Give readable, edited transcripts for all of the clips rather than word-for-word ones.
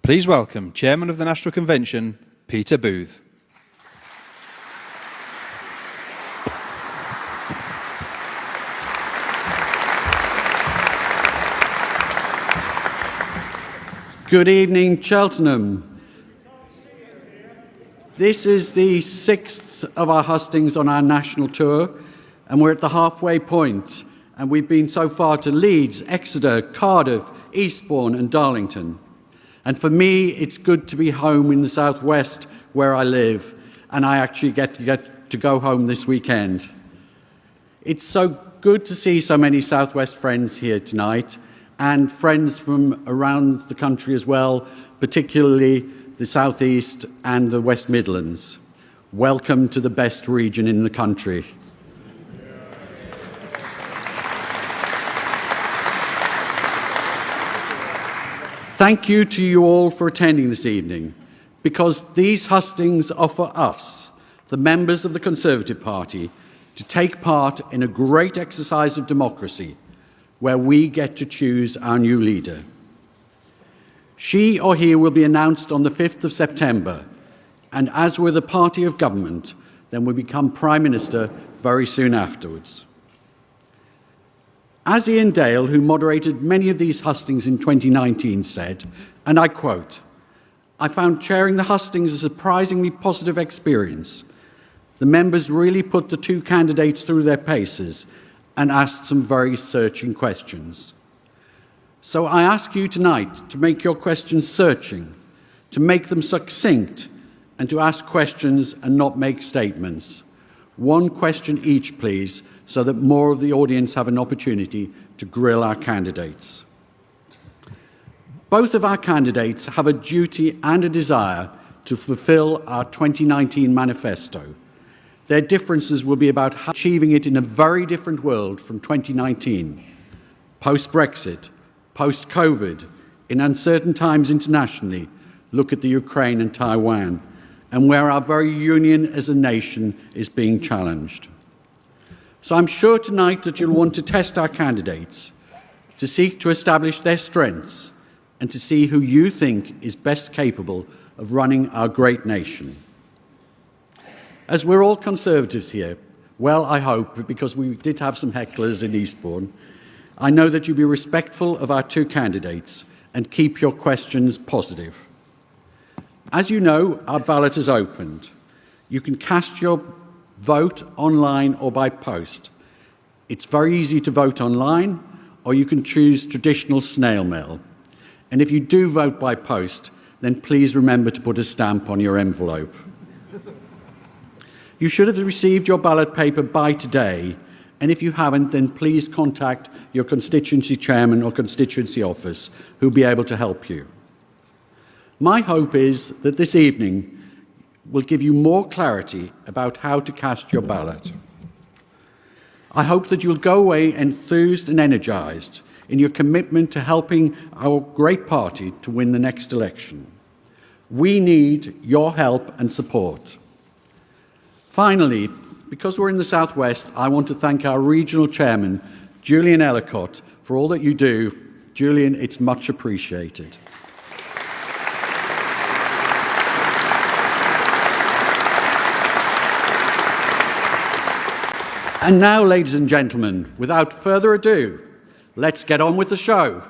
Please welcome Chairman of the National Convention, Peter Booth. Good evening, Cheltenham. This is the 6th of our hustings on our national tour, and we're at the halfway point, and we've been so far to Leeds, Exeter, Cardiff, Eastbourne and Darlington. And for me, it's good to be home in the southwest where I live, and I actually get to go home this weekend. It's so good to see so many southwest friends here tonight, and friends from around the country as well, particularly the southeast and the West Midlands. Welcome to the best region in the country. Thank you to you all for attending this evening, because these hustings offer us, the members of the Conservative Party, to take part in a great exercise of democracy, where we get to choose our new leader. She or he will be announced on the 5th of September, and as we're the party of government, then will become Prime Minister very soon afterwards. As Ian Dale, who moderated many of these hustings in 2019, said, and I quote, "I found chairing the hustings a surprisingly positive experience. The members really put the two candidates through their paces and asked some very searching questions. So I ask you tonight to make your questions searching, to make them succinct, and to ask questions and not make statements. One question each, please, so that more of the audience have an opportunity to grill our candidates. Both of our candidates have a duty and a desire to fulfil our 2019 manifesto. Their differences will be about achieving it in a very different world from 2019, post-Brexit, post-COVID, in uncertain times internationally. Look at the Ukraine and Taiwan, and where our very union as a nation is being challenged. So I'm sure tonight that you'll want to test our candidates, to seek to establish their strengths, and to see who you think is best capable of running our great nation. As we're all Conservatives here, well, I hope, because we did have some hecklers in Eastbourne, I know that you'll be respectful of our two candidates and keep your questions positive. As you know, our ballot is opened. You can cast your vote online or by post. It's very easy to vote online, or you can choose traditional snail mail. And if you do vote by post, then please remember to put a stamp on your envelope. You should have received your ballot paper by today, and if you haven't, then please contact your constituency chairman or constituency office, who'll be able to help you. My hope is that this evening will give you more clarity about how to cast your ballot. I hope that you'll go away enthused and energised in your commitment to helping our great party to win the next election. We need your help and support. Finally, because we're in the Southwest, I want to thank our regional chairman, Julian Ellicott, for all that you do. Julian, it's much appreciated. And now, ladies and gentlemen, without further ado, let's get on with the show.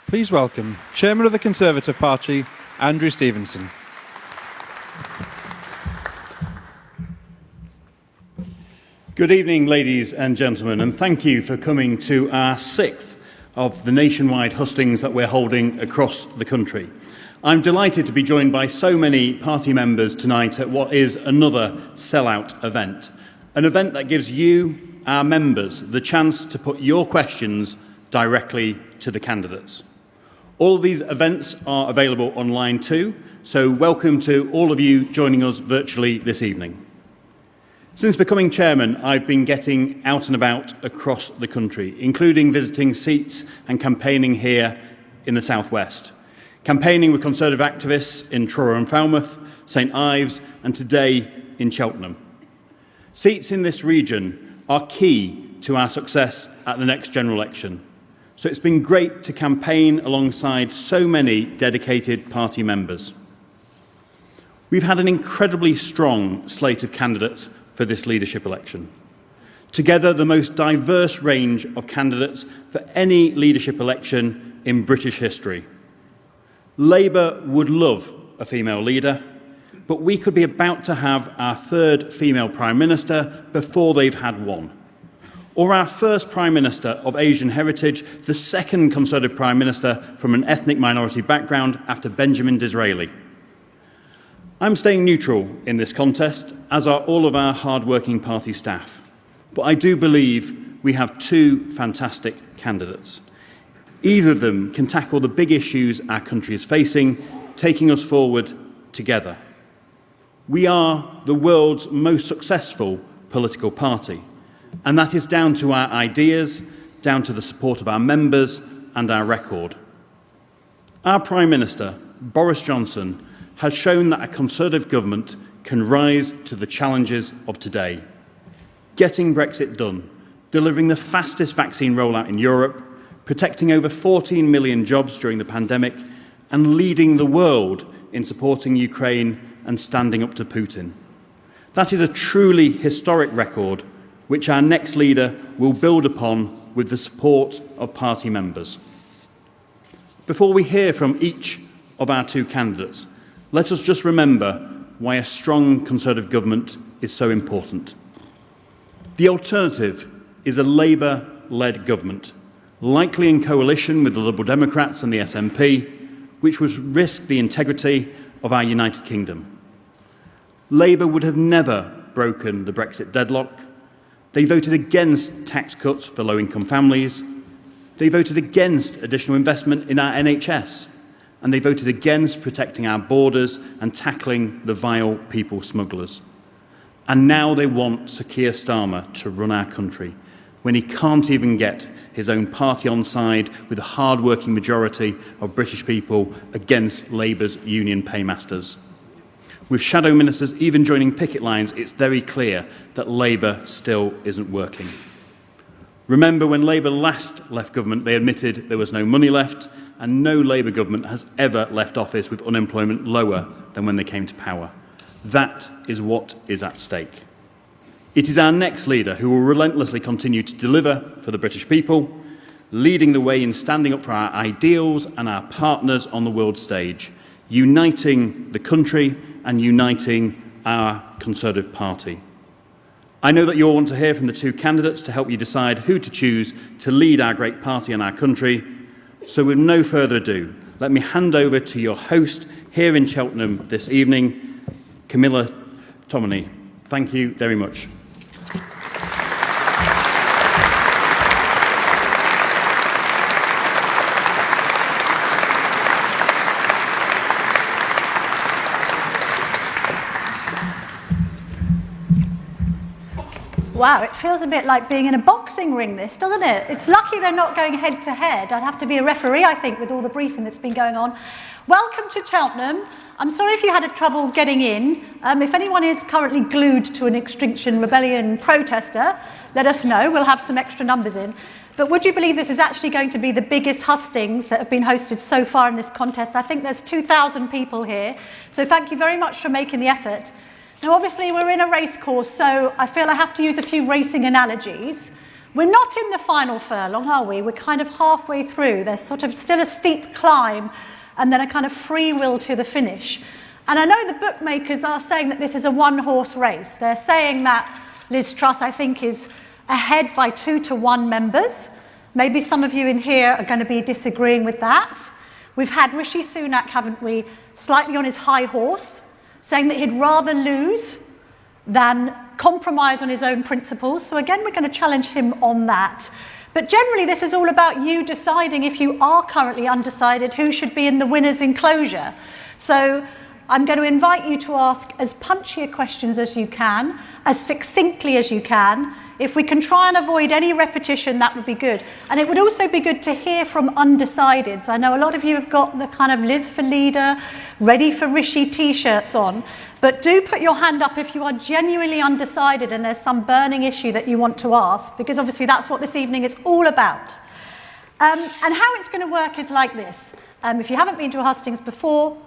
Please welcome Chairman of the Conservative Party, Andrew Stevenson. Good evening, ladies and gentlemen, and thank you for coming to our 6th of the nationwide hustings that we're holding across the country. I'm delighted to be joined by so many party members tonight at what is another sellout event. An event that gives you, our members, the chance to put your questions directly to the candidates. All of these events are available online too, so welcome to all of you joining us virtually this evening. Since becoming chairman, I've been getting out and about across the country, including visiting seats and campaigning here in the southwest. Campaigning with Conservative activists in Truro and Falmouth, St Ives, and today in Cheltenham. Seats in this region are key to our success at the next general election. So it's been great to campaign alongside so many dedicated party members. We've had an incredibly strong slate of candidates for this leadership election. Together, the most diverse range of candidates for any leadership election in British history. Labour would love a female leader, but we could be about to have our third female Prime Minister before they've had one. Or our first Prime Minister of Asian heritage, the second Conservative Prime Minister from an ethnic minority background after Benjamin Disraeli. I'm staying neutral in this contest, as are all of our hard-working party staff. But I do believe we have two fantastic candidates. Either of them can tackle the big issues our country is facing, taking us forward together. We are the world's most successful political party, and that is down to our ideas, down to the support of our members and our record. Our Prime Minister, Boris Johnson, has shown that a Conservative government can rise to the challenges of today. Getting Brexit done, delivering the fastest vaccine rollout in Europe, protecting over 14 million jobs during the pandemic, and leading the world in supporting Ukraine and standing up to Putin. That is a truly historic record which our next leader will build upon with the support of party members. Before we hear from each of our two candidates, let us just remember why a strong Conservative government is so important. The alternative is a Labour-led government, likely in coalition with the Liberal Democrats and the SNP, which would risk the integrity of our United Kingdom. Labour would have never broken the Brexit deadlock. They voted against tax cuts for low-income families. They voted against additional investment in our NHS. And they voted against protecting our borders and tackling the vile people smugglers. And now they want Sir Keir Starmer to run our country, when he can't even get his own party on side with a hard-working majority of British people against Labour's union paymasters. With shadow ministers even joining picket lines, it's very clear that Labour still isn't working. Remember, when Labour last left government, they admitted there was no money left, and no Labour government has ever left office with unemployment lower than when they came to power. That is what is at stake. It is our next leader who will relentlessly continue to deliver for the British people, leading the way in standing up for our ideals and our partners on the world stage, uniting the country and uniting our Conservative Party. I know that you all want to hear from the two candidates to help you decide who to choose to lead our great party and our country. So with no further ado, let me hand over to your host here in Cheltenham this evening, Camilla Tominey. Thank you very much. Wow, it feels a bit like being in a boxing ring, this, doesn't it? It's lucky they're not going head to head. I'd have to be a referee, I think, with all the briefing that's been going on. Welcome to Cheltenham. I'm sorry if you had trouble getting in. If anyone is currently glued to an Extinction Rebellion protester, let us know. We'll have some extra numbers in. But would you believe this is actually going to be the biggest hustings that have been hosted so far in this contest? I think there's 2,000 people here. So thank you very much for making the effort. Now, obviously, we're in a race course, so I feel I have to use a few racing analogies. We're not in the final furlong, are we? We're kind of halfway through. There's sort of still a steep climb and then a kind of free will to the finish. And I know the bookmakers are saying that this is a one-horse race. They're saying that Liz Truss, I think, is ahead by 2-to-1 members. Maybe some of you in here are going to be disagreeing with that. We've had Rishi Sunak, haven't we, slightly on his high horse, saying that he'd rather lose than compromise on his own principles. So again, we're going to challenge him on that. But generally, this is all about you deciding, if you are currently undecided, who should be in the winner's enclosure. So I'm going to invite you to ask as punchy questions as you can, as succinctly as you can. If we can try and avoid any repetition, that would be good. And it would also be good to hear from undecideds. I know a lot of you have got the kind of Liz for leader, ready for Rishi t-shirts on, but do put your hand up if you are genuinely undecided and there's some burning issue that you want to ask, because obviously that's what this evening is all about. And how it's going to work is like this. If you haven't been to a hustings before,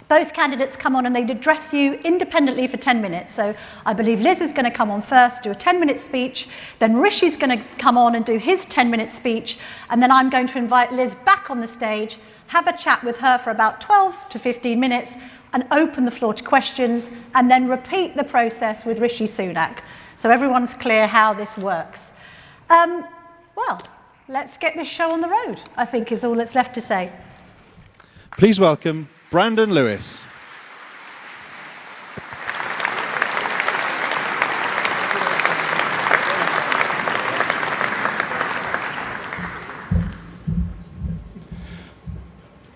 both candidates come on and they'd address you independently for 10 minutes. So I believe Liz is going to come on first, do a 10-minute speech, then Rishi's going to come on and do his 10-minute speech, and then I'm going to invite Liz back on the stage, have a chat with her for about 12 to 15 minutes, and open the floor to questions, and then repeat the process with Rishi Sunak. So everyone's clear how this works. Well, let's get this show on the road, I think is all that's left to say. Please welcome Brandon Lewis.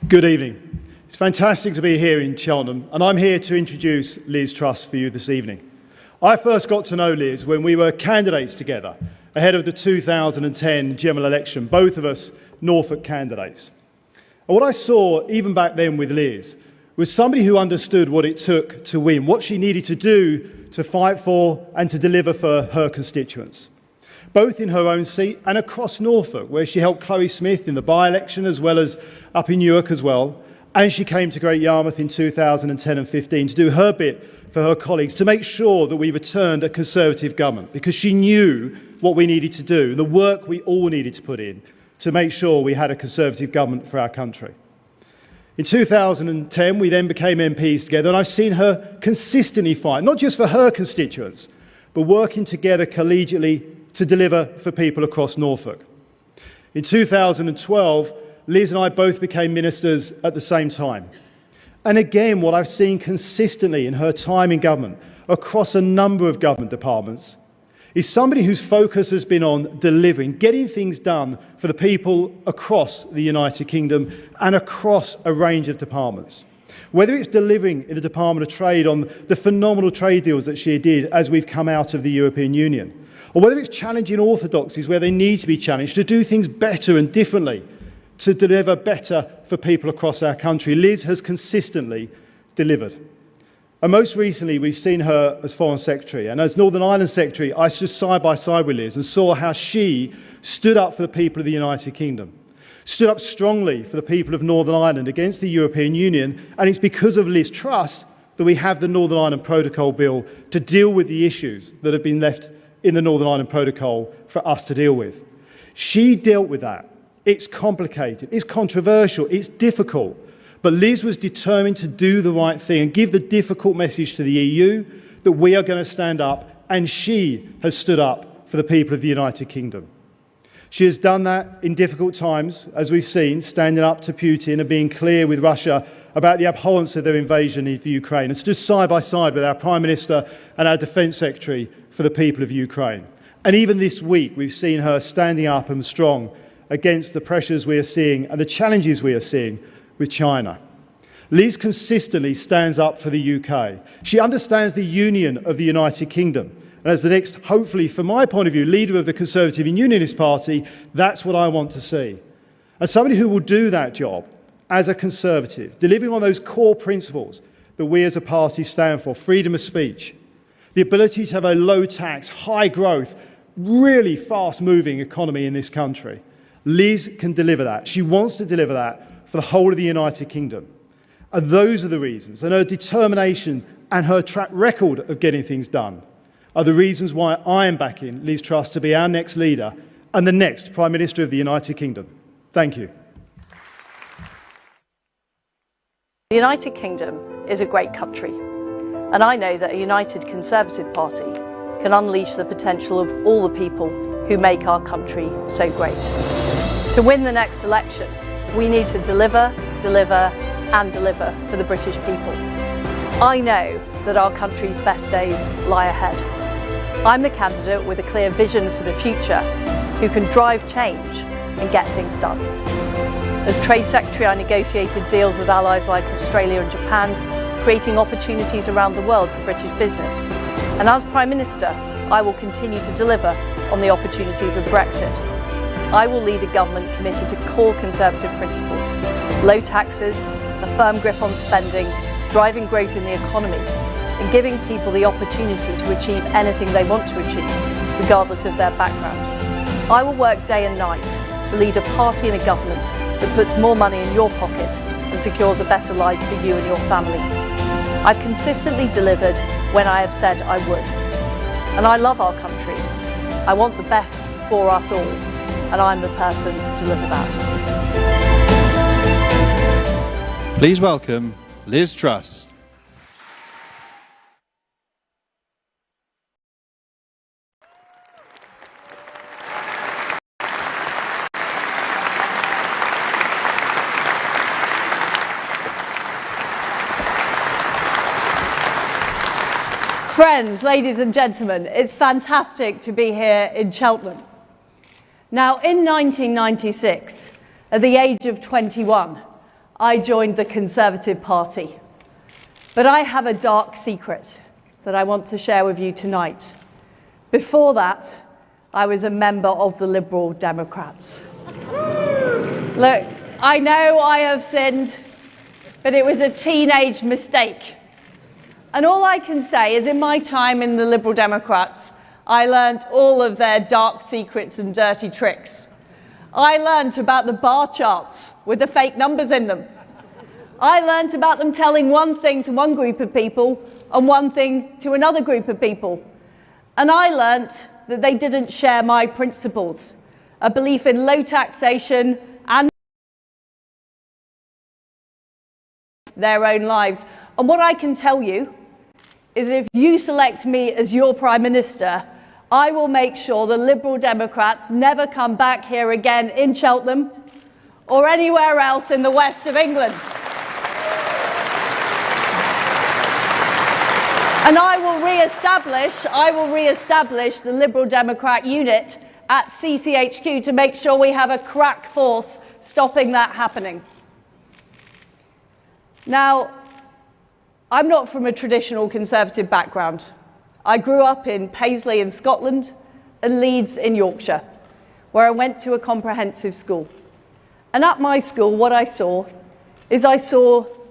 Good evening. It's fantastic to be here in Cheltenham, and I'm here to introduce Liz Truss for you this evening. I first got to know Liz when we were candidates together ahead of the 2010 general election, both of us Norfolk candidates. And what I saw, even back then with Liz, was somebody who understood what it took to win, what she needed to do to fight for and to deliver for her constituents, both in her own seat and across Norfolk, where she helped Chloe Smith in the by-election as well as up in Newark as well. And she came to Great Yarmouth in 2010 and 15 to do her bit for her colleagues to make sure that we returned a Conservative government, because she knew what we needed to do, the work we all needed to put in to make sure we had a Conservative government for our country. In 2010, we then became MPs together, and I've seen her consistently fight, not just for her constituents, but working together collegiately to deliver for people across Norfolk. In 2012, Liz and I both became ministers at the same time. And again, what I've seen consistently in her time in government, across a number of government departments, is somebody whose focus has been on delivering, getting things done for the people across the United Kingdom and across a range of departments. Whether it's delivering in the Department of Trade on the phenomenal trade deals that she did as we've come out of the European Union, or whether it's challenging orthodoxies where they need to be challenged to do things better and differently, to deliver better for people across our country, Liz has consistently delivered. And most recently, we've seen her as Foreign Secretary. And as Northern Ireland Secretary, I stood side by side with Liz and saw how she stood up for the people of the United Kingdom, stood up strongly for the people of Northern Ireland against the European Union. And it's because of Liz Truss that we have the Northern Ireland Protocol Bill to deal with the issues that have been left in the Northern Ireland Protocol for us to deal with. She dealt with that. It's complicated, it's controversial, it's difficult. But Liz was determined to do the right thing and give the difficult message to the EU that we are going to stand up, and she has stood up for the people of the United Kingdom. She has done that in difficult times, as we've seen, standing up to Putin and being clear with Russia about the abhorrence of their invasion of Ukraine, and stood side by side with our Prime Minister and our Defence Secretary for the people of Ukraine. And even this week, we've seen her standing up and strong against the pressures we are seeing and the challenges we are seeing with China. Liz consistently stands up for the UK. She understands the union of the United Kingdom. And as the next, hopefully, from my point of view, leader of the Conservative and Unionist Party, that's what I want to see. As somebody who will do that job as a Conservative, delivering on those core principles that we as a party stand for, freedom of speech, the ability to have a low tax, high growth, really fast-moving economy in this country, Liz can deliver that. She wants to deliver that for the whole of the United Kingdom. And those are the reasons, and her determination and her track record of getting things done are the reasons why I am backing Liz Truss to be our next leader and the next Prime Minister of the United Kingdom. Thank you. The United Kingdom is a great country, and I know that a united Conservative Party can unleash the potential of all the people who make our country so great. To win the next election, we need to deliver, deliver and deliver for the British people. I know that our country's best days lie ahead. I'm the candidate with a clear vision for the future who can drive change and get things done. As Trade Secretary, I negotiated deals with allies like Australia and Japan, creating opportunities around the world for British business. And as Prime Minister, I will continue to deliver on the opportunities of Brexit. I will lead a government committed to core Conservative principles: low taxes, a firm grip on spending, driving growth in the economy, and giving people the opportunity to achieve anything they want to achieve, regardless of their background. I will work day and night to lead a party and a government that puts more money in your pocket and secures a better life for you and your family. I've consistently delivered when I have said I would. And I love our country. I want the best for us all, and I'm the person to deliver that. Please welcome Liz Truss. Friends, ladies and gentlemen, it's fantastic to be here in Cheltenham. Now, in 1996, at the age of 21, I joined the Conservative Party. But I have a dark secret that I want to share with you tonight. Before that, I was a member of the Liberal Democrats. Look, I know I have sinned, but it was a teenage mistake. And all I can say is in my time in the Liberal Democrats, I learned all of their dark secrets and dirty tricks. I learned about the bar charts with the fake numbers in them. I learned about them telling one thing to one group of people and one thing to another group of people. And I learned that they didn't share my principles, a belief in low taxation and their own lives. And what I can tell you is if you select me as your Prime Minister, I will make sure the Liberal Democrats never come back here again in Cheltenham or anywhere else in the west of England. And I will re-establish the Liberal Democrat unit at CCHQ to make sure we have a crack force stopping that happening. Now, I'm not from a traditional Conservative background. I grew up in Paisley in Scotland and Leeds in Yorkshire, where I went to a comprehensive school. And at my school, what I saw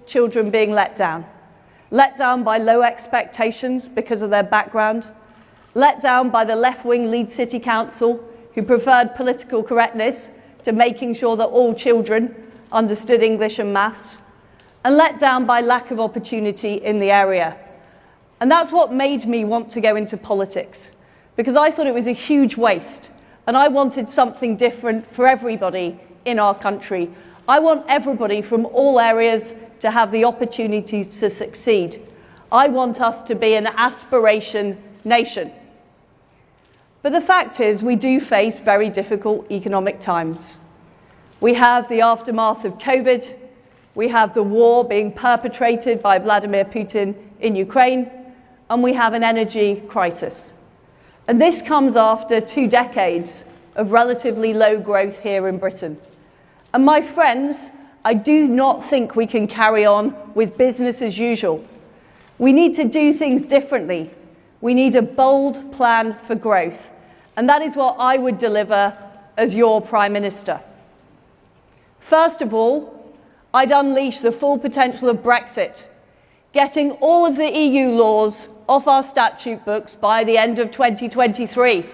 children being let down by low expectations because of their background, let down by the left-wing Leeds City Council who preferred political correctness to making sure that all children understood English and maths, and let down by lack of opportunity in the area. And that's what made me want to go into politics, because I thought it was a huge waste, and I wanted something different for everybody in our country. I want everybody from all areas to have the opportunity to succeed. I want us to be an aspiration nation. But the fact is, we do face very difficult economic times. We have the aftermath of COVID. We have the war being perpetrated by Vladimir Putin in Ukraine, and we have an energy crisis. And this comes after 2 decades of relatively low growth here in Britain. And my friends, I do not think we can carry on with business as usual. We need to do things differently. We need a bold plan for growth. And that is what I would deliver as your Prime Minister. First of all, I'd unleash the full potential of Brexit, getting all of the EU laws off our statute books by the end of 2023.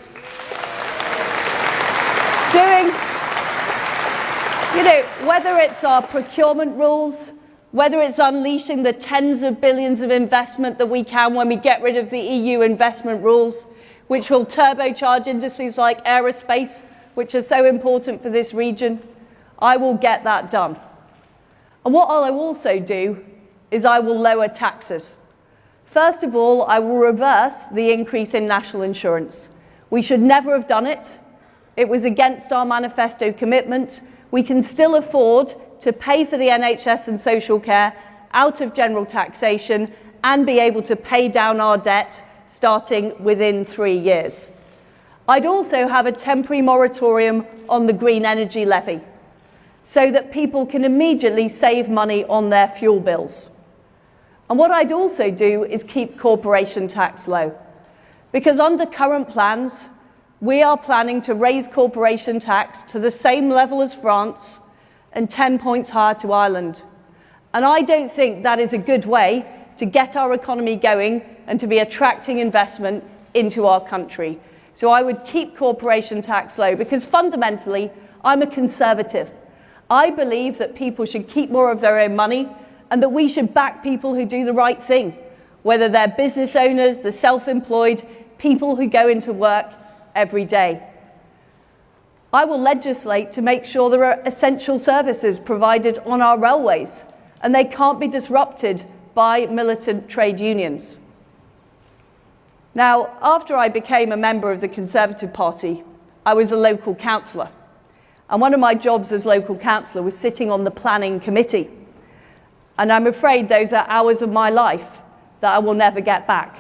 Whether it's our procurement rules, whether it's unleashing the tens of billions of investment that we can when we get rid of the EU investment rules, which will turbocharge industries like aerospace, which are so important for this region, I will get that done. And what I will also do is I will lower taxes. First of all, I will reverse the increase in national insurance. We should never have done it. It was against our manifesto commitment. We can still afford to pay for the NHS and social care out of general taxation and be able to pay down our debt starting within 3 years. I'd also have a temporary moratorium on the green energy levy, so that people can immediately save money on their fuel bills. And what I'd also do is keep corporation tax low, because under current plans, we are planning to raise corporation tax to the same level as France and 10 points higher to Ireland. And I don't think that is a good way to get our economy going and to be attracting investment into our country. So I would keep corporation tax low, because fundamentally, I'm a Conservative. I believe that people should keep more of their own money and that we should back people who do the right thing, whether they're business owners, the self-employed, people who go into work every day. I will legislate to make sure there are essential services provided on our railways and they can't be disrupted by militant trade unions. Now, after I became a member of the Conservative Party, I was a local councillor. And one of my jobs as local councillor was sitting on the planning committee. And I'm afraid those are hours of my life that I will never get back.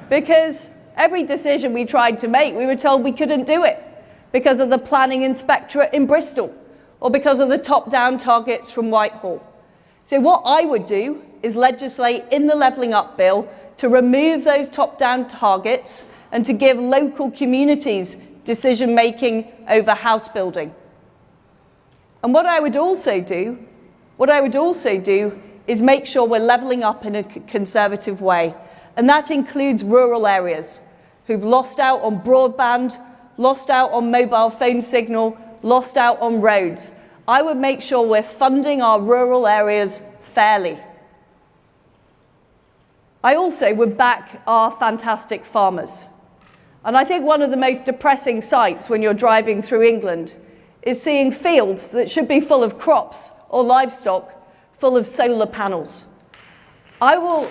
Because every decision we tried to make, we were told we couldn't do it because of the planning inspectorate in Bristol or because of the top-down targets from Whitehall. So what I would do is legislate in the Levelling Up Bill to remove those top-down targets and to give local communities decision-making over house building. And what I would also do is make sure we're levelling up in a Conservative way. And that includes rural areas who've lost out on broadband, lost out on mobile phone signal, lost out on roads. I would make sure we're funding our rural areas fairly. I also would back our fantastic farmers. And I think one of the most depressing sights when you're driving through England is seeing fields that should be full of crops or livestock full of solar panels. I will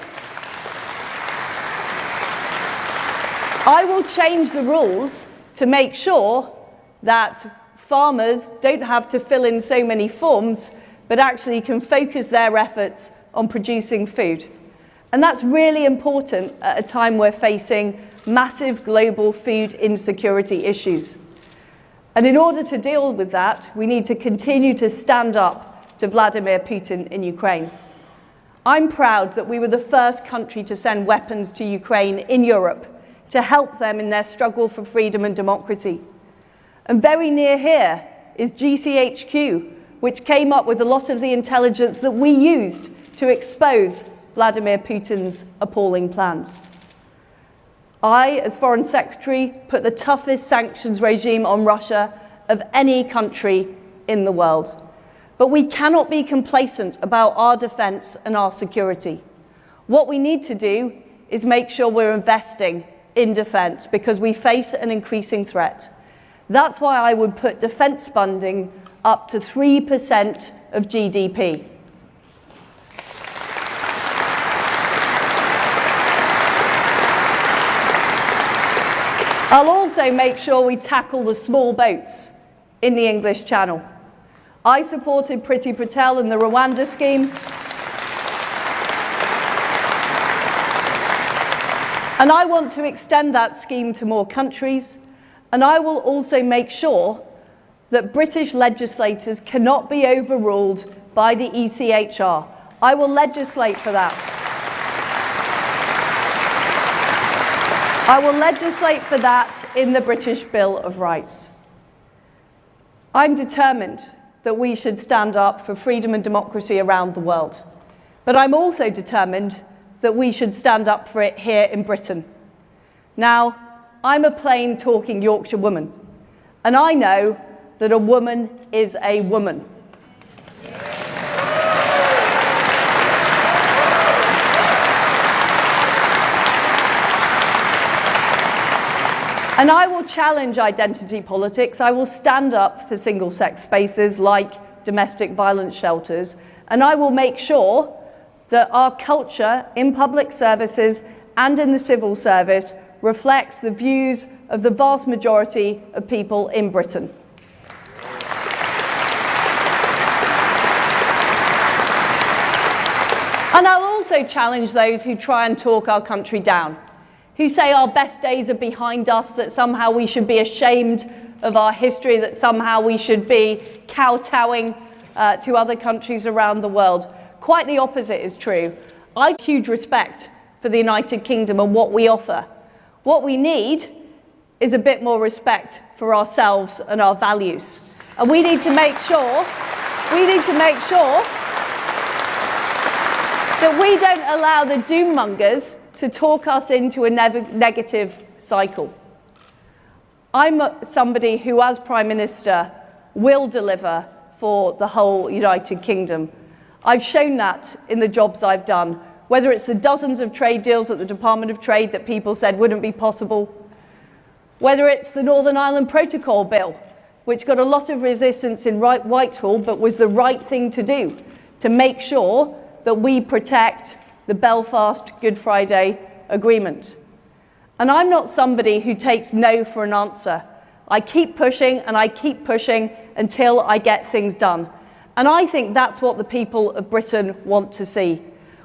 change the rules to make sure that farmers don't have to fill in so many forms, but actually can focus their efforts on producing food. And that's really important at a time we're facing massive global food insecurity issues. And in order to deal with that, we need to continue to stand up to Vladimir Putin in Ukraine. I'm proud that we were the first country to send weapons to Ukraine in Europe to help them in their struggle for freedom and democracy. And very near here is GCHQ, which came up with a lot of the intelligence that we used to expose Vladimir Putin's appalling plans. I, as Foreign Secretary, put the toughest sanctions regime on Russia of any country in the world. But we cannot be complacent about our defence and our security. What we need to do is make sure we're investing in defence because we face an increasing threat. That's why I would put defence funding up to 3% of GDP. I'll also make sure we tackle the small boats in the English Channel. I supported Priti Patel in the Rwanda scheme. And I want to extend that scheme to more countries. And I will also make sure that British legislators cannot be overruled by the ECHR. I will legislate for that. I will legislate for that in the British Bill of Rights. I'm determined that we should stand up for freedom and democracy around the world. But I'm also determined that we should stand up for it here in Britain. Now, I'm a plain talking Yorkshire woman, and I know that a woman is a woman. And I will challenge identity politics. I will stand up for single-sex spaces like domestic violence shelters. And I will make sure that our culture in public services and in the civil service reflects the views of the vast majority of people in Britain. And I'll also challenge those who try and talk our country down, who say our best days are behind us, that somehow we should be ashamed of our history, that somehow we should be kowtowing to other countries around the world. Quite the opposite is true. I have huge respect for the United Kingdom and what we offer. What we need is a bit more respect for ourselves and our values. And we need to make sure that we don't allow the doom mongers to talk us into a negative cycle. I'm somebody who, as Prime Minister, will deliver for the whole United Kingdom. I've shown that in the jobs I've done, whether it's the dozens of trade deals at the Department of Trade that people said wouldn't be possible, whether it's the Northern Ireland Protocol Bill, which got a lot of resistance in Whitehall, but was the right thing to do, to make sure that we protect the Belfast Good Friday Agreement. And I'm not somebody who takes no for an answer. I keep pushing and I keep pushing until I get things done. And I think that's what the people of Britain want to see.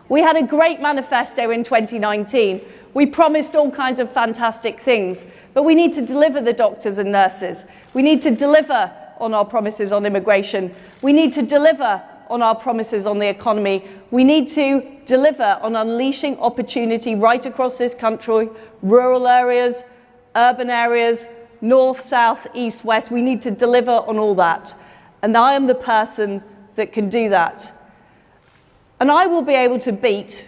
We had a great manifesto in 2019. We promised all kinds of fantastic things, but we need to deliver the doctors and nurses. We need to deliver on our promises on immigration. We need to deliver on our promises on the economy. We need to deliver on unleashing opportunity right across this country, rural areas, urban areas, north, south, east, west. We need to deliver on all that. And I am the person that can do that. And I will be able to beat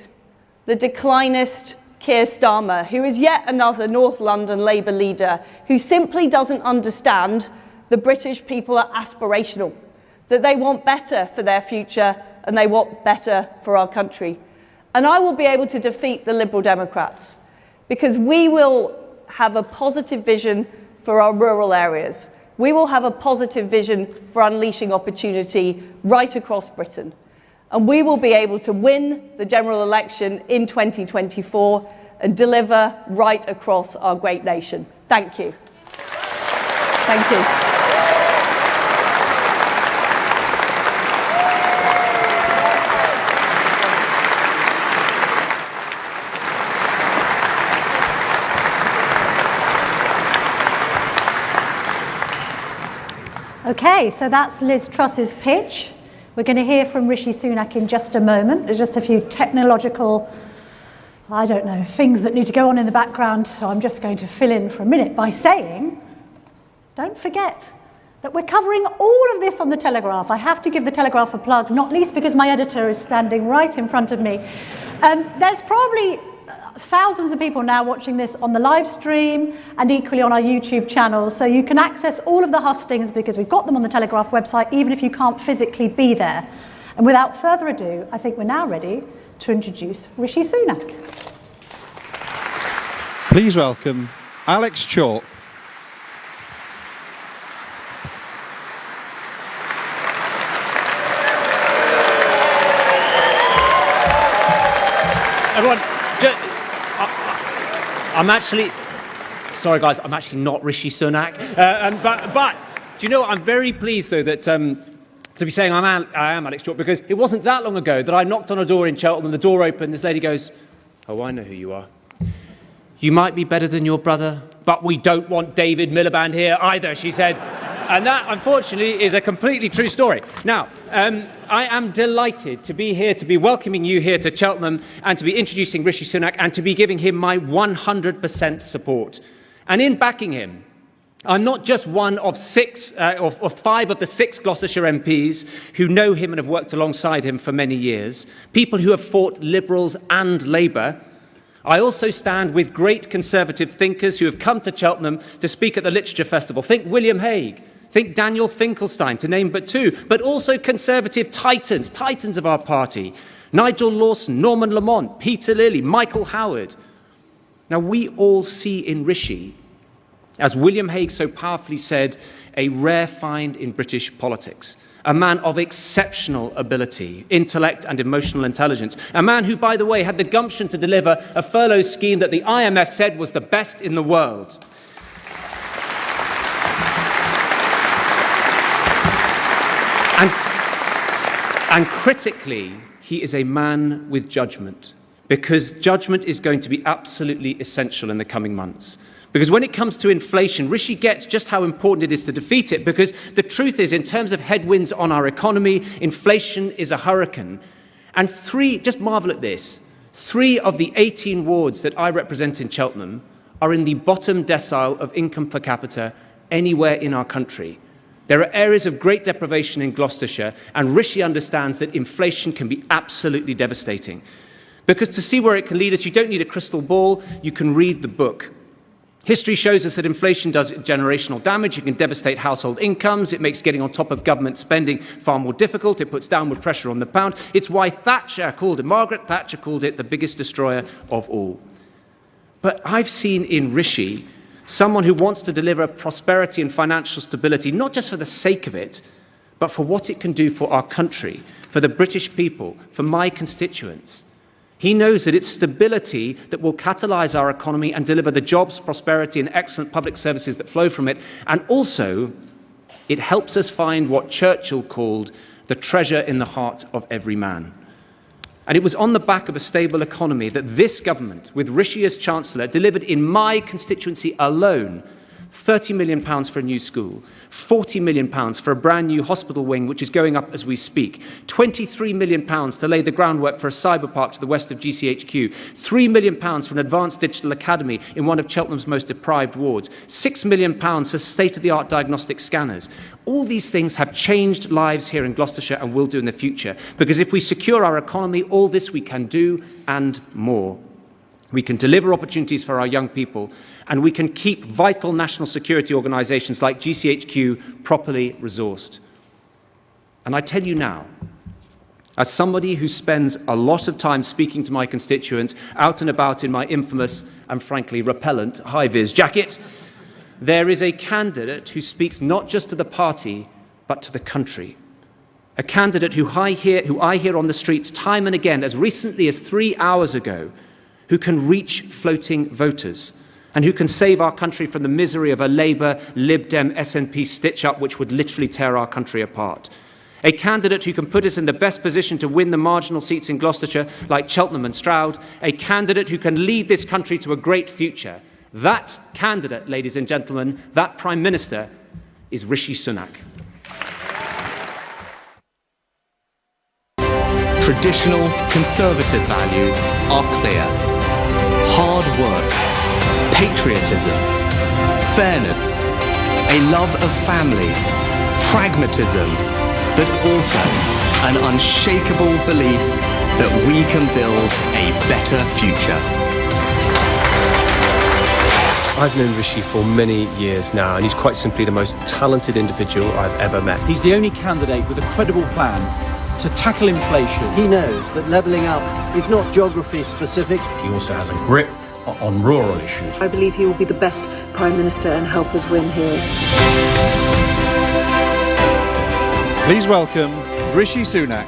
the declinist Keir Starmer, who is yet another North London Labour leader who simply doesn't understand the British people are aspirational, that they want better for their future and they want better for our country. And I will be able to defeat the Liberal Democrats because we will have a positive vision for our rural areas. We will have a positive vision for unleashing opportunity right across Britain. And we will be able to win the general election in 2024 and deliver right across our great nation. Thank you. Thank you. Okay, so that's Liz Truss's pitch. We're going to hear from Rishi Sunak in just a moment. There's just a few technological, I don't know, things that need to go on in the background, so I'm just going to fill in for a minute by saying, don't forget that we're covering all of this on The Telegraph. I have to give The Telegraph a plug, not least because my editor is standing right in front of me. There's probably thousands of people now watching this on the live stream and equally on our YouTube channel, so you can access all of the hustings because we've got them on the Telegraph website even if you can't physically be there. And without further ado, I think we're now ready to introduce Rishi Sunak. Please welcome Alex Chalk. Everyone, I'm actually, sorry guys, I'm actually not Rishi Sunak, but do you know what, I'm very pleased though that to be saying I am Alex Chalk, because it wasn't that long ago that I knocked on a door in Cheltenham, the door opened, this lady goes, oh, I know who you are. You might be better than your brother, but we don't want David Miliband here either, she said. And that, unfortunately, is a completely true story. Now, I am delighted to be here, to be welcoming you here to Cheltenham and to be introducing Rishi Sunak and to be giving him my 100% support. And in backing him, I'm not just one of five of the six Gloucestershire MPs who know him and have worked alongside him for many years, people who have fought Liberals and Labour. I also stand with great Conservative thinkers who have come to Cheltenham to speak at the Literature Festival. Think William Hague, think Daniel Finkelstein, to name but two, but also Conservative titans of our party. Nigel Lawson, Norman Lamont, Peter Lilly, Michael Howard. Now, we all see in Rishi, as William Hague so powerfully said, a rare find in British politics. A man of exceptional ability, intellect and emotional intelligence. A man who, by the way, had the gumption to deliver a furlough scheme that the IMF said was the best in the world. And critically, he is a man with judgment, because judgment is going to be absolutely essential in the coming months. Because when it comes to inflation, Rishi gets just how important it is to defeat it, because the truth is, in terms of headwinds on our economy, inflation is a hurricane. And just marvel at this, 3 of the 18 wards that I represent in Cheltenham are in the bottom decile of income per capita anywhere in our country. There are areas of great deprivation in Gloucestershire, and Rishi understands that inflation can be absolutely devastating. Because to see where it can lead us, you don't need a crystal ball, you can read the book. History shows us that inflation does generational damage. It can devastate household incomes. It makes getting on top of government spending far more difficult. It puts downward pressure on the pound. It's why Margaret Thatcher called it the biggest destroyer of all. But I've seen in Rishi someone who wants to deliver prosperity and financial stability, not just for the sake of it, but for what it can do for our country, for the British people, for my constituents. He knows that it's stability that will catalyse our economy and deliver the jobs, prosperity and excellent public services that flow from it. And also, it helps us find what Churchill called the treasure in the heart of every man. And it was on the back of a stable economy that this government, with Rishi as Chancellor, delivered in my constituency alone £30 million for a new school, £40 million for a brand new hospital wing, which is going up as we speak, £23 million to lay the groundwork for a cyber park to the west of GCHQ, £3 million for an advanced digital academy in one of Cheltenham's most deprived wards, £6 million for state-of-the-art diagnostic scanners. All these things have changed lives here in Gloucestershire and will do in the future, because if we secure our economy, all this we can do and more. We can deliver opportunities for our young people, and we can keep vital national security organisations like GCHQ properly resourced. And I tell you now, as somebody who spends a lot of time speaking to my constituents out and about in my infamous and frankly repellent high-vis jacket, there is a candidate who speaks not just to the party, but to the country. A candidate who I hear on the streets time and again, as recently as 3 hours ago, who can reach floating voters and who can save our country from the misery of a Labour, Lib Dem, SNP stitch-up which would literally tear our country apart. A candidate who can put us in the best position to win the marginal seats in Gloucestershire like Cheltenham and Stroud. A candidate who can lead this country to a great future. That candidate, ladies and gentlemen, that Prime Minister, is Rishi Sunak. Traditional Conservative values are clear. Hard work, patriotism, fairness, a love of family, pragmatism, but also an unshakable belief that we can build a better future. I've known Rishi for many years now, and he's quite simply the most talented individual I've ever met. He's the only candidate with a credible plan to tackle inflation. He knows that levelling up is not geography specific. He also has a grip on rural issues. I believe he will be the best Prime Minister and help us win here. Please welcome Rishi Sunak.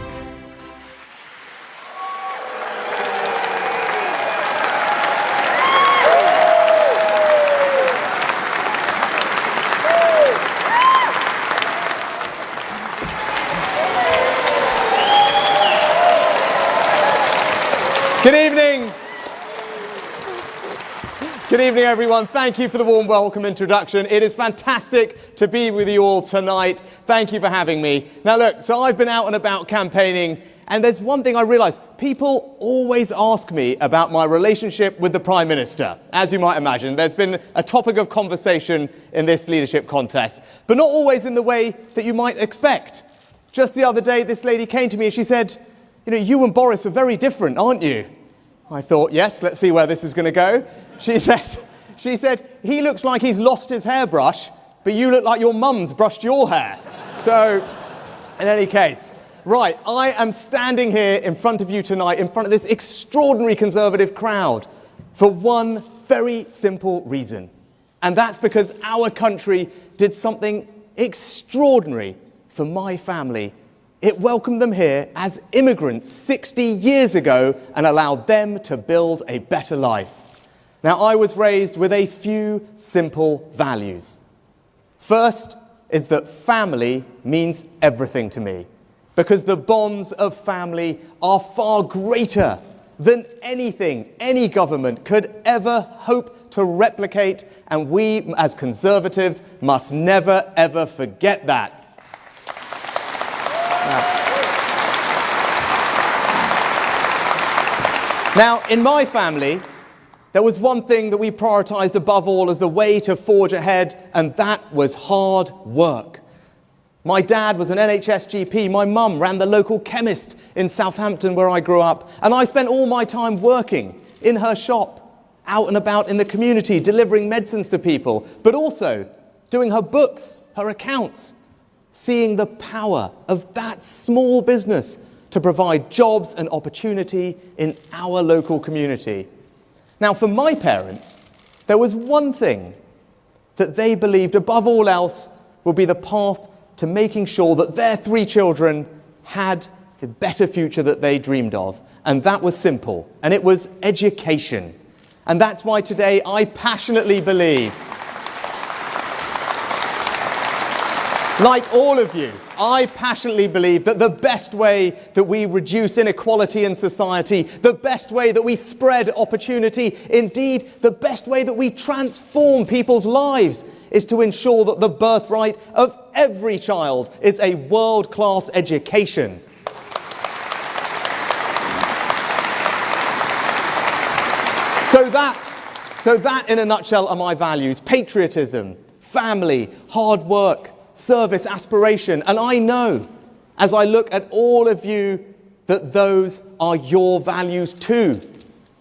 Good evening. Good evening, everyone. Thank you for the warm welcome introduction. It is fantastic to be with you all tonight. Thank you for having me. Now, look, so I've been out and about campaigning, and there's one thing I realised. People always ask me about my relationship with the Prime Minister. As you might imagine, there's been a topic of conversation in this leadership contest, but not always in the way that you might expect. Just the other day, this lady came to me and she said, "You know, you and Boris are very different, aren't you?" I thought, yes, let's see where this is going to go. She said, "He looks like he's lost his hairbrush, but you look like your mum's brushed your hair." So, in any case, right, I am standing here in front of you tonight, in front of this extraordinary Conservative crowd, for one very simple reason. And that's because our country did something extraordinary for my family. It welcomed them here as immigrants 60 years ago and allowed them to build a better life. Now, I was raised with a few simple values. First is that family means everything to me, because the bonds of family are far greater than anything any government could ever hope to replicate, and we as Conservatives must never ever forget that. Now, in my family, there was one thing that we prioritised above all as the way to forge ahead, and that was hard work. My dad was an NHS GP, my mum ran the local chemist in Southampton where I grew up, and I spent all my time working in her shop. out and about in the community, delivering medicines to people, but also doing her books, her accounts, seeing the power of that small business to provide jobs and opportunity in our local community. Now, for my parents, there was one thing that they believed above all else would be the path to making sure that their 3 children had the better future that they dreamed of. And that was simple, and it was education. And that's why today I passionately believe, like all of you, I passionately believe that the best way that we reduce inequality in society, the best way that we spread opportunity, indeed the best way that we transform people's lives, is to ensure that the birthright of every child is a world-class education. So that in a nutshell are my values: patriotism, family, hard work, service, aspiration. And I know, as I look at all of you, that those are your values too.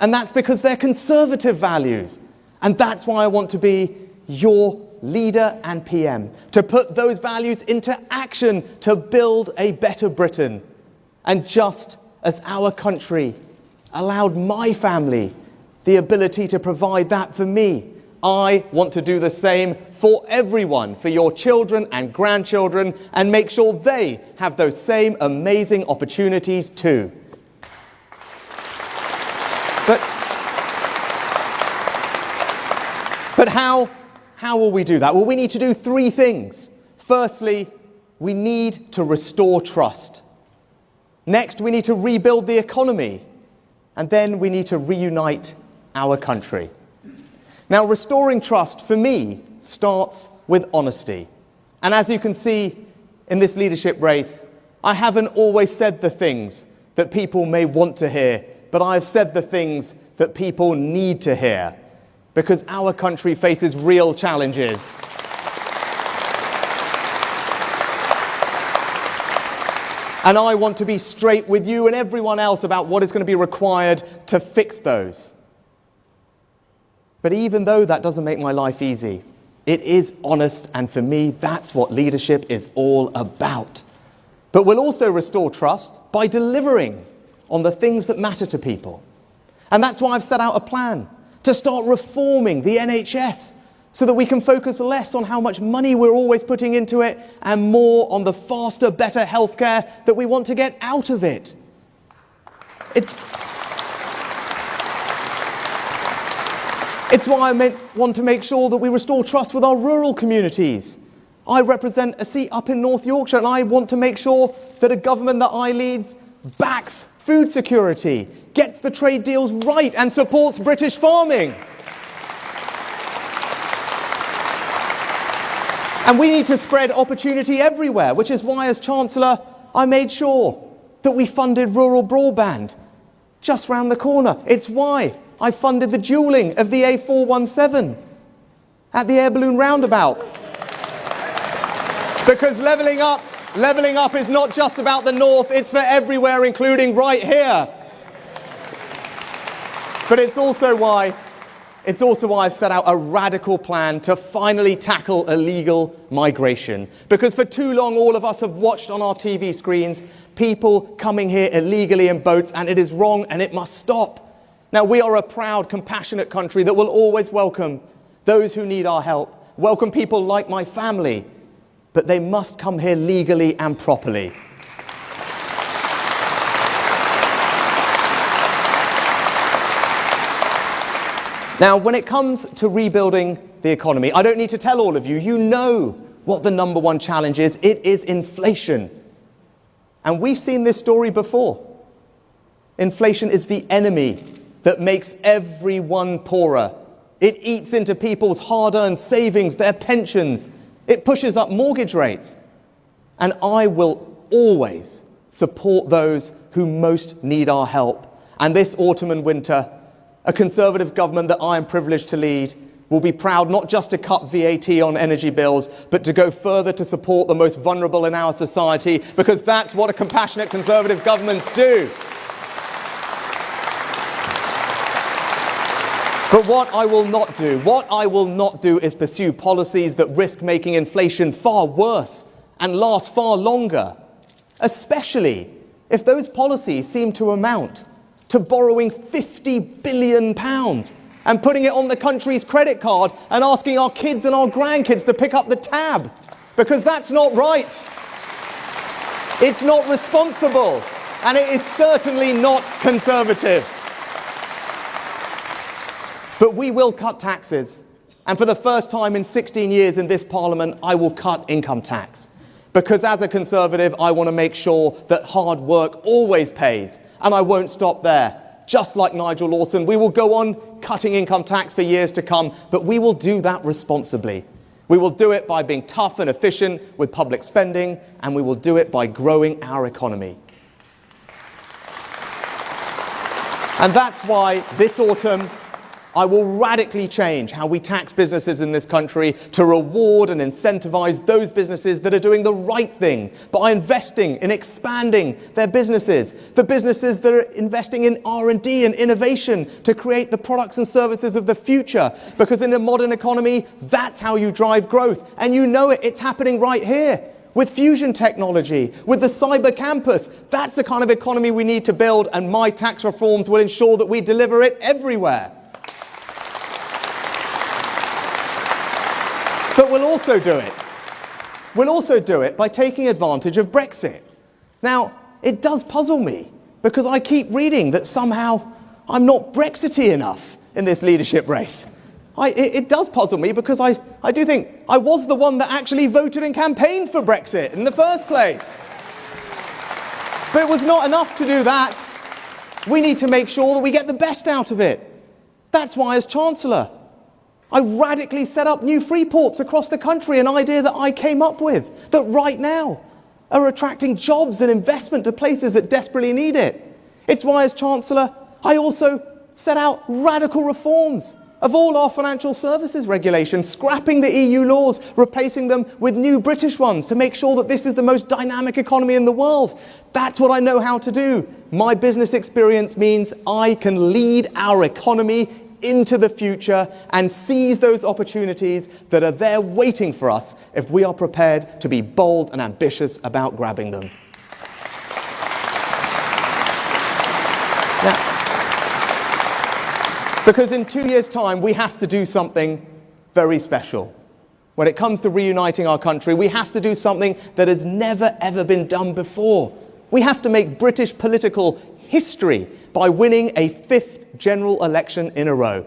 And that's because they're conservative values. And that's why I want to be your leader and PM, to put those values into action to build a better Britain. And just as our country allowed my family the ability to provide that for me, I want to do the same for everyone, for your children and grandchildren, and make sure they have those same amazing opportunities too. But how will we do that? Well, we need to do 3 things. Firstly, we need to restore trust. Next, we need to rebuild the economy. And then we need to reunite our country. Now, restoring trust, for me, starts with honesty. And as you can see in this leadership race, I haven't always said the things that people may want to hear, but I've said the things that people need to hear, because our country faces real challenges. And I want to be straight with you and everyone else about what is going to be required to fix those. But even though that doesn't make my life easy, it is honest, and for me, that's what leadership is all about. But we'll also restore trust by delivering on the things that matter to people. And that's why I've set out a plan to start reforming the NHS so that we can focus less on how much money we're always putting into it and more on the faster, better healthcare that we want to get out of it. It's why I want to make sure that we restore trust with our rural communities. I represent a seat up in North Yorkshire, and I want to make sure that a government that I lead backs food security, gets the trade deals right, and supports British farming. And we need to spread opportunity everywhere, which is why, as Chancellor, I made sure that we funded rural broadband just round the corner. It's why I funded the dualling of the A417 at the air balloon roundabout. Because levelling up is not just about the north, it's for everywhere, including right here. But it's also why I've set out a radical plan to finally tackle illegal migration. Because for too long, all of us have watched on our TV screens people coming here illegally in boats, and it is wrong and it must stop. Now, we are a proud, compassionate country that will always welcome those who need our help, welcome people like my family, but they must come here legally and properly. Now, when it comes to rebuilding the economy, I don't need to tell all of you, you know what the #1 challenge is. It is inflation. And we've seen this story before. Inflation is the enemy that makes everyone poorer. It eats into people's hard-earned savings, their pensions. It pushes up mortgage rates. And I will always support those who most need our help. And this autumn and winter, a Conservative government that I am privileged to lead will be proud not just to cut VAT on energy bills, but to go further to support the most vulnerable in our society, because that's what a compassionate Conservative governments do. But what I will not do is pursue policies that risk making inflation far worse and last far longer, especially if those policies seem to amount to borrowing £50 billion and putting it on the country's credit card and asking our kids and our grandkids to pick up the tab, because that's not right. It's not responsible, and it is certainly not conservative. But we will cut taxes, and for the first time in 16 years in this Parliament, I will cut income tax. Because as a Conservative, I want to make sure that hard work always pays, and I won't stop there. Just like Nigel Lawson, we will go on cutting income tax for years to come, but we will do that responsibly. We will do it by being tough and efficient with public spending, and we will do it by growing our economy. And that's why this autumn, I will radically change how we tax businesses in this country to reward and incentivize those businesses that are doing the right thing by investing in expanding their businesses, the businesses that are investing in R&D and innovation to create the products and services of the future. Because in a modern economy, that's how you drive growth. And you know it, it's happening right here. With fusion technology, with the cyber campus. That's the kind of economy we need to build, and my tax reforms will ensure that we deliver it everywhere. But we'll also do it. We'll also do it by taking advantage of Brexit. Now, it does puzzle me, because I keep reading that somehow I'm not Brexity enough in this leadership race. It does puzzle me, because I do think I was the one that actually voted and campaigned for Brexit in the first place. But it was not enough to do that. We need to make sure that we get the best out of it. That's why, as Chancellor, I radically set up new free ports across the country, an idea that I came up with, that right now are attracting jobs and investment to places that desperately need it. It's why, as Chancellor, I also set out radical reforms of all our financial services regulations, scrapping the EU laws, replacing them with new British ones to make sure that this is the most dynamic economy in the world. That's what I know how to do. My business experience means I can lead our economy into the future and seize those opportunities that are there waiting for us if we are prepared to be bold and ambitious about grabbing them. Now, because in 2 years' time, we have to do something very special. When it comes to reuniting our country, we have to do something that has never, ever been done before. We have to make British political history by winning a 5th general election in a row.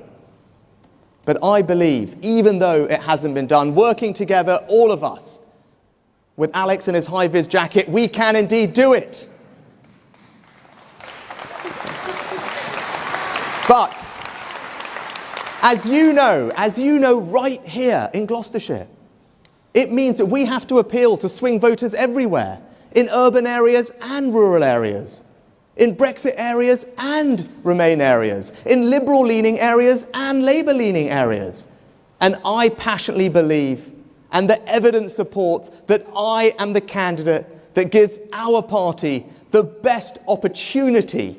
But I believe, even though it hasn't been done, working together, all of us, with Alex in his high-vis jacket, we can indeed do it. But, as you know right here in Gloucestershire, it means that we have to appeal to swing voters everywhere, in urban areas and rural areas, in Brexit areas and Remain areas, in Liberal-leaning areas and Labour-leaning areas. And I passionately believe, and the evidence supports, that I am the candidate that gives our party the best opportunity,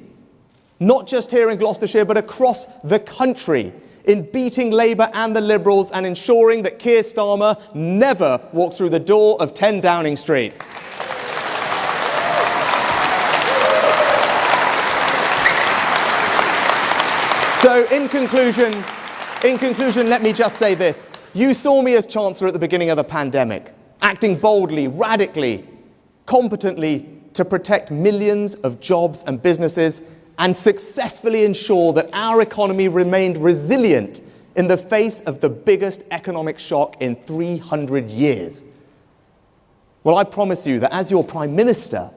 not just here in Gloucestershire, but across the country, in beating Labour and the Liberals and ensuring that Keir Starmer never walks through the door of 10 Downing Street. So, in conclusion, let me just say this. You saw me as Chancellor at the beginning of the pandemic, acting boldly, radically, competently to protect millions of jobs and businesses and successfully ensure that our economy remained resilient in the face of the biggest economic shock in 300 years. Well, I promise you that as your Prime Minister,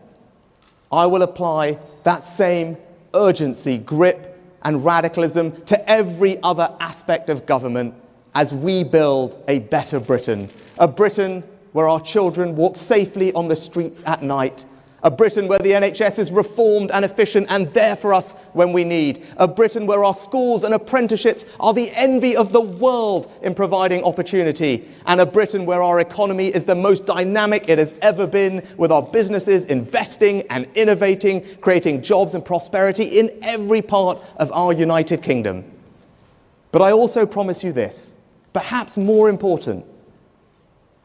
I will apply that same urgency, grip, and radicalism to every other aspect of government as we build a better Britain. A Britain where our children walk safely on the streets at night. A Britain where the NHS is reformed and efficient and there for us when we need. A Britain where our schools and apprenticeships are the envy of the world in providing opportunity. And a Britain where our economy is the most dynamic it has ever been, with our businesses investing and innovating, creating jobs and prosperity in every part of our United Kingdom. But I also promise you this, perhaps more important.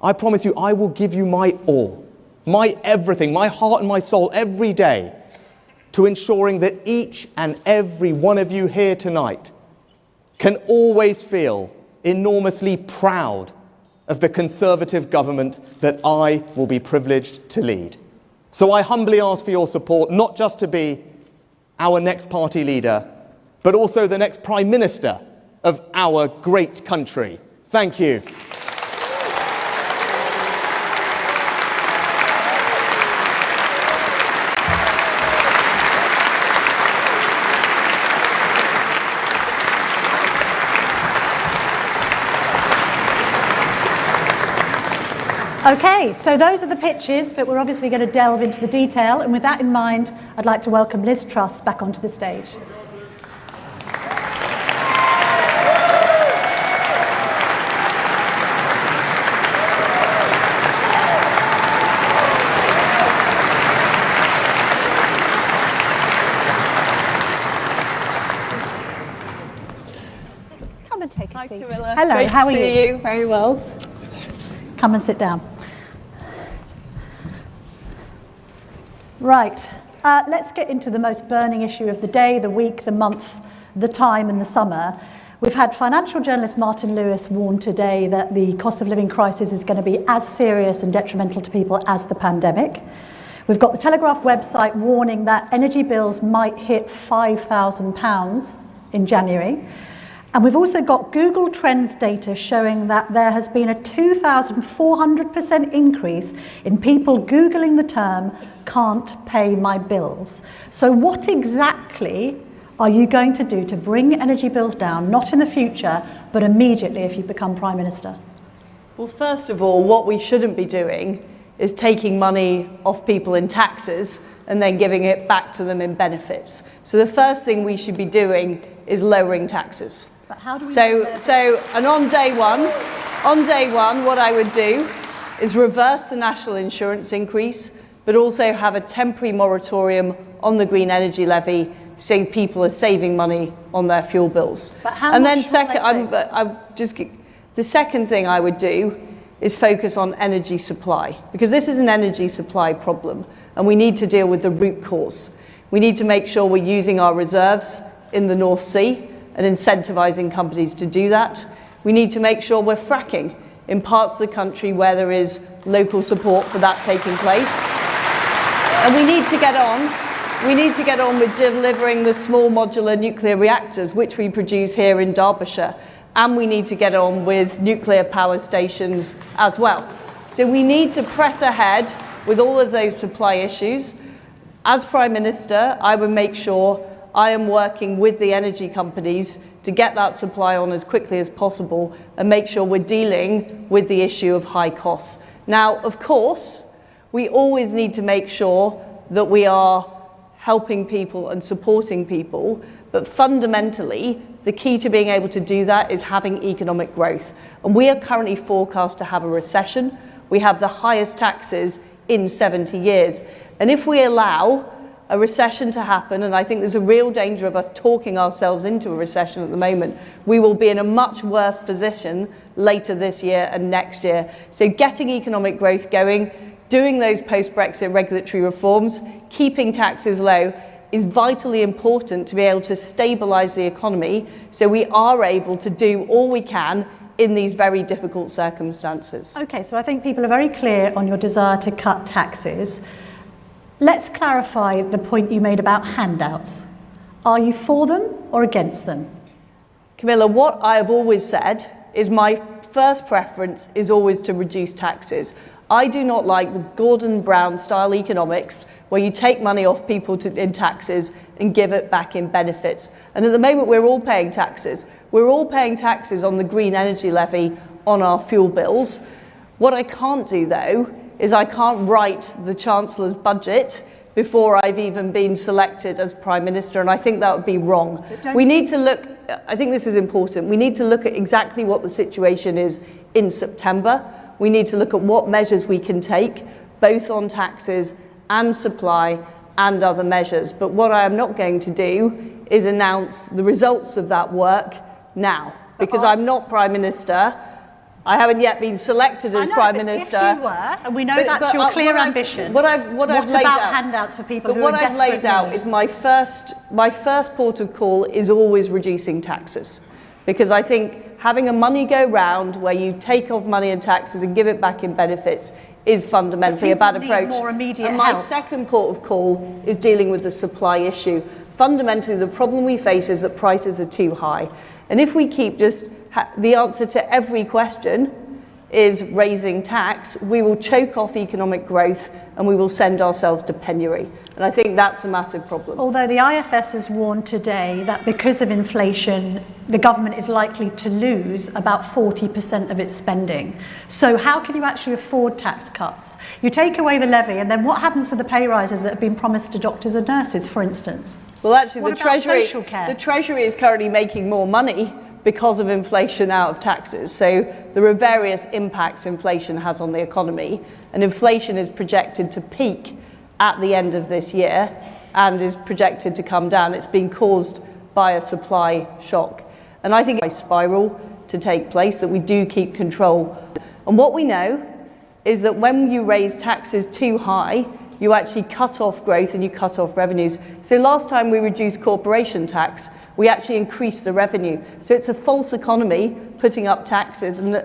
I promise you I will give you my all, my everything, my heart and my soul every day to ensuring that each and every one of you here tonight can always feel enormously proud of the Conservative government that I will be privileged to lead. So I humbly ask for your support, not just to be our next party leader, but also the next Prime Minister of our great country. Thank you. Okay, so those are the pitches, but we're obviously going to delve into the detail. And with that in mind, I'd like to welcome Liz Truss back onto the stage. Come and take a seat. Camilla. Hello, Great how are to you? see you? Very well. Come and sit down. Right, let's get into the most burning issue of the day, the week, the month, the time and the summer. We've had financial journalist Martin Lewis warn today that the cost of living crisis is going to be as serious and detrimental to people as the pandemic. We've got the Telegraph website warning that energy bills might hit £5,000 in January. And we've also got Google Trends data showing that there has been a 2,400% increase in people Googling the term "can't pay my bills." So what exactly are you going to do to bring energy bills down, not in the future, but immediately if you become Prime Minister? Well, first of all, what we shouldn't be doing is taking money off people in taxes and then giving it back to them in benefits. So the first thing we should be doing is lowering taxes. But how do we And on day one, what I would do is reverse the national insurance increase, but also have a temporary moratorium on the green energy levy, so people are saving money on their fuel bills. But how and much then second, the second thing I would do is focus on energy supply, because this is an energy supply problem, and we need to deal with the root cause. We need to make sure we're using our reserves in the North Sea and incentivising companies to do that. We need to make sure we're fracking in parts of the country where there is local support for that taking place. And we need to get on with delivering the small modular nuclear reactors, which we produce here in Derbyshire. And we need to get on with nuclear power stations as well. So we need to press ahead with all of those supply issues. As Prime Minister, I would make sure I am working with the energy companies to get that supply on as quickly as possible and make sure we're dealing with the issue of high costs. Now, of course, we always need to make sure that we are helping people and supporting people, but fundamentally, the key to being able to do that is having economic growth. And we are currently forecast to have a recession. We have the highest taxes in 70 years. And if we allow a recession to happen, and I think there's a real danger of us talking ourselves into a recession at the moment, we will be in a much worse position later this year and next year. So getting economic growth going, doing those post-Brexit regulatory reforms, keeping taxes low is vitally important to be able to stabilise the economy so we are able to do all we can in these very difficult circumstances. Okay, so I think people are very clear on your desire to cut taxes. Let's clarify the point you made about handouts. Are you for them or against them? Camilla, what I have always said is my first preference is always to reduce taxes. I do not like the Gordon Brown style economics where you take money off people in taxes and give it back in benefits. And at the moment we're all paying taxes. We're all paying taxes on the green energy levy on our fuel bills. What I can't do though is I can't write the Chancellor's budget before I've even been selected as Prime Minister, and I think that would be wrong. We need to look, I think this is important, we need to look at exactly what the situation is in September. We need to look at what measures we can take, both on taxes and supply and other measures. But what I am not going to do is announce the results of that work now, because I'm not Prime Minister. I haven't yet been selected as Prime Minister. If you were, and we know that's your clear ambition. What I've laid out, handouts for people who are desperate? What I've laid out is my first port of call is always reducing taxes, because I think having a money go round where you take off money and taxes and give it back in benefits is fundamentally a bad approach. More immediate and my help. second port of call is dealing with the supply issue. Fundamentally, the problem we face is that prices are too high, and if we keep just the answer to every question is raising tax, we will choke off economic growth and we will send ourselves to penury. And I think that's a massive problem. Although the IFS has warned today that because of inflation, the government is likely to lose about 40% of its spending. So how can you actually afford tax cuts? You take away the levy, and then what happens to the pay rises that have been promised to doctors and nurses, for instance? Well, actually, what about social care? The Treasury is currently making more money because of inflation out of taxes. So there are various impacts inflation has on the economy, and inflation is projected to peak at the end of this year and is projected to come down. It's been caused by a supply shock. And I think it's a spiral to take place, that we do keep control. And what we know is that when you raise taxes too high, you actually cut off growth and you cut off revenues. So last time we reduced corporation tax, we actually increased the revenue. So it's a false economy putting up taxes, and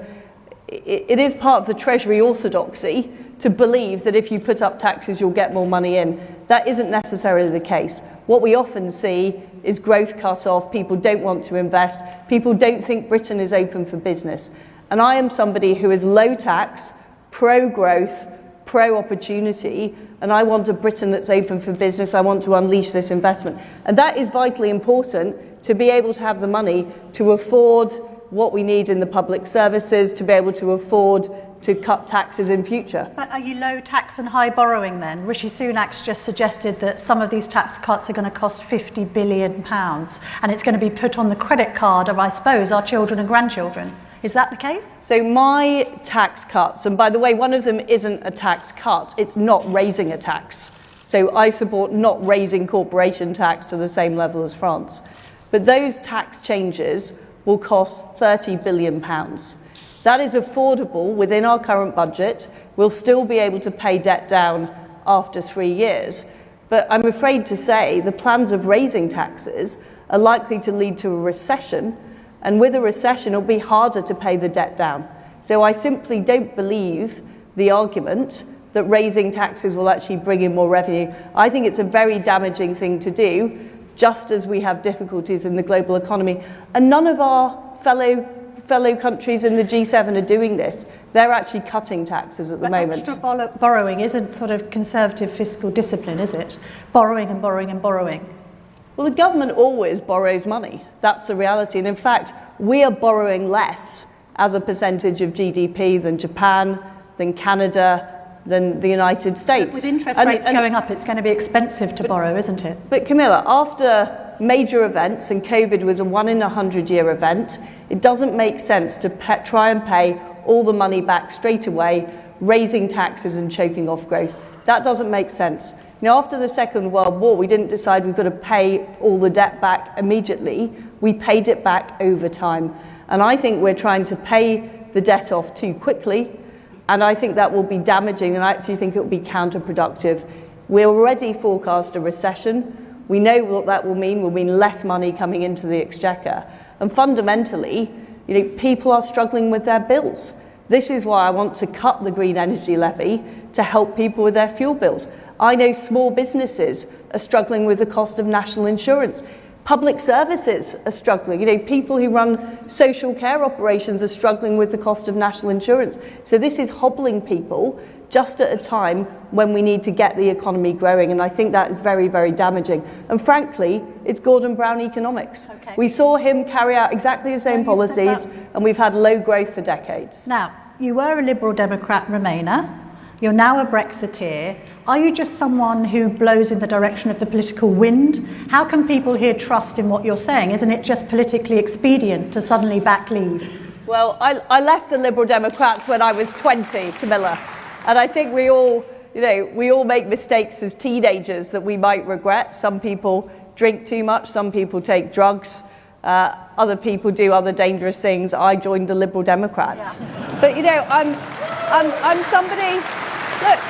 it is part of the Treasury orthodoxy to believe that if you put up taxes, you'll get more money in. That isn't necessarily the case. What we often see is growth cut off, people don't want to invest, people don't think Britain is open for business. And I am somebody who is low tax, pro-growth, pro-opportunity, and I want a Britain that's open for business. I want to unleash this investment. And that is vitally important, to be able to have the money to afford what we need in the public services, to be able to afford to cut taxes in future. But are you low tax and high borrowing then? Rishi Sunak's just suggested that some of these tax cuts are going to cost £50 billion, and it's going to be put on the credit card of, I suppose, our children and grandchildren. Is that the case? So my tax cuts, and by the way, one of them isn't a tax cut, it's not raising a tax. So I support not raising corporation tax to the same level as France. But those tax changes will cost £30 billion. That is affordable within our current budget. We'll still be able to pay debt down after 3 years. But I'm afraid to say the plans of raising taxes are likely to lead to a recession, and with a recession, it'll be harder to pay the debt down. So I simply don't believe the argument that raising taxes will actually bring in more revenue. I think it's a very damaging thing to do, just as we have difficulties in the global economy. And none of our fellow countries in the G7 are doing this. They're actually cutting taxes at the moment. Extra borrowing isn't sort of conservative fiscal discipline, is it? Borrowing and borrowing and borrowing. Well, the government always borrows money. That's the reality. And in fact, we are borrowing less as a percentage of GDP than Japan, than Canada, than the United States. But with interest rates going up, it's going to be expensive to borrow, isn't it? But Camilla, after major events, and COVID was a 1 in 100-year event, it doesn't make sense to try and pay all the money back straight away, raising taxes and choking off growth. That doesn't make sense. Now, after the Second World War, we didn't decide we've got to pay all the debt back immediately. We paid it back over time. And I think we're trying to pay the debt off too quickly, and I think that will be damaging, and I actually think it will be counterproductive. We already forecast a recession. We know what that will mean. Will mean less money coming into the exchequer. And fundamentally, people are struggling with their bills. This is why I want to cut the green energy levy to help people with their fuel bills. I know small businesses are struggling with the cost of national insurance. Public services are struggling. People who run social care operations are struggling with the cost of national insurance. So this is hobbling people just at a time when we need to get the economy growing, and I think that is very, very damaging. And frankly, it's Gordon Brown economics. Okay. We saw him carry out exactly the same policies, and we've had low growth for decades. Now, you were a Liberal Democrat Remainer. You're now a Brexiteer. Are you just someone who blows in the direction of the political wind? How can people here trust in what you're saying? Isn't it just politically expedient to suddenly back Leave? Well, I left the Liberal Democrats when I was 20, Camilla. And I think we all make mistakes as teenagers that we might regret. Some people drink too much, some people take drugs. Other people do other dangerous things. I joined the Liberal Democrats. Yeah. But, you know, I'm somebody, look,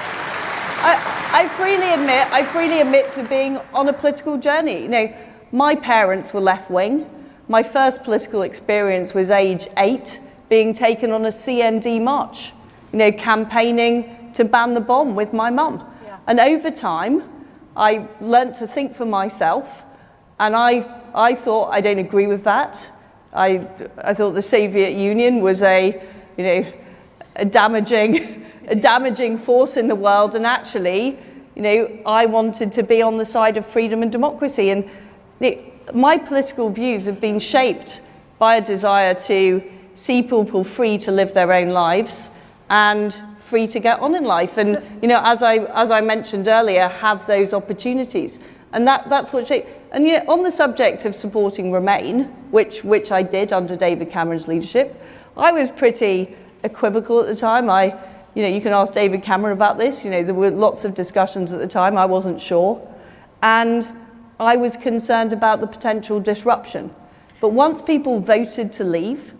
I freely admit to being on a political journey. You know, my parents were left-wing. My first political experience was age 8, being taken on a CND march, you know, campaigning to ban the bomb with my mum. Yeah. And over time, I learnt to think for myself, and I thought I don't agree with that. I thought the Soviet Union was a damaging force in the world, and actually, you know, I wanted to be on the side of freedom and democracy. And my political views have been shaped by a desire to see people free to live their own lives and free to get on in life. And, you know, as I mentioned earlier, have those opportunities. And that's what shaped. And you know, on the subject of supporting Remain, which I did under David Cameron's leadership, I was pretty equivocal at the time. You know, you can ask David Cameron about this. You know, there were lots of discussions at the time. I wasn't sure. And I was concerned about the potential disruption. But once people voted to leave,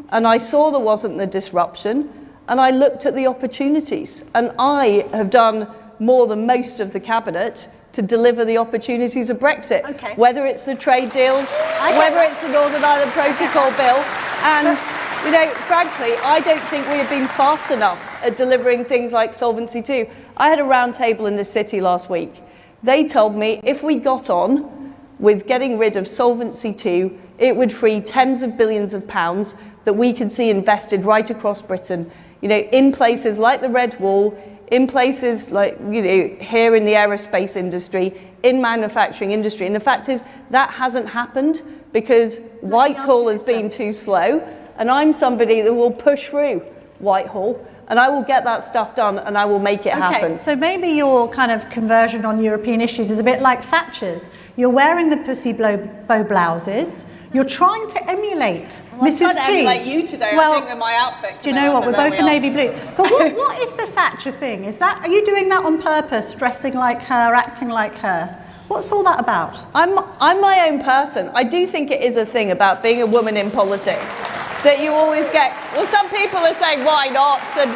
and I saw there wasn't the disruption, and I looked at the opportunities, and I have done more than most of the cabinet to deliver the opportunities of Brexit, whether it's the trade deals, whether it's the Northern Ireland Protocol bill, and you know, frankly, I don't think we have been fast enough at delivering things like Solvency II. I had a round table in the city last week. They told me if we got on with getting rid of Solvency II, it would free tens of billions of pounds that we could see invested right across Britain, you know, in places like the Red Wall, in places like, you know, here in the aerospace industry, in manufacturing industry. And the fact is that hasn't happened because Whitehall has been too slow. And I'm somebody that will push through Whitehall, and I will get that stuff done, and I will make it happen. So maybe your kind of conversion on European issues is a bit like Thatcher's. You're wearing the pussy bow blouses. You're trying to emulate Mrs. T. I'm trying to emulate you today, I think, with my outfit. Do you know what? We're both in navy blue. But what is the Thatcher thing? Are you doing that on purpose, dressing like her, acting like her? What's all that about? I'm my own person. I do think it is a thing about being a woman in politics that you always get, well, some people are saying, why not? And,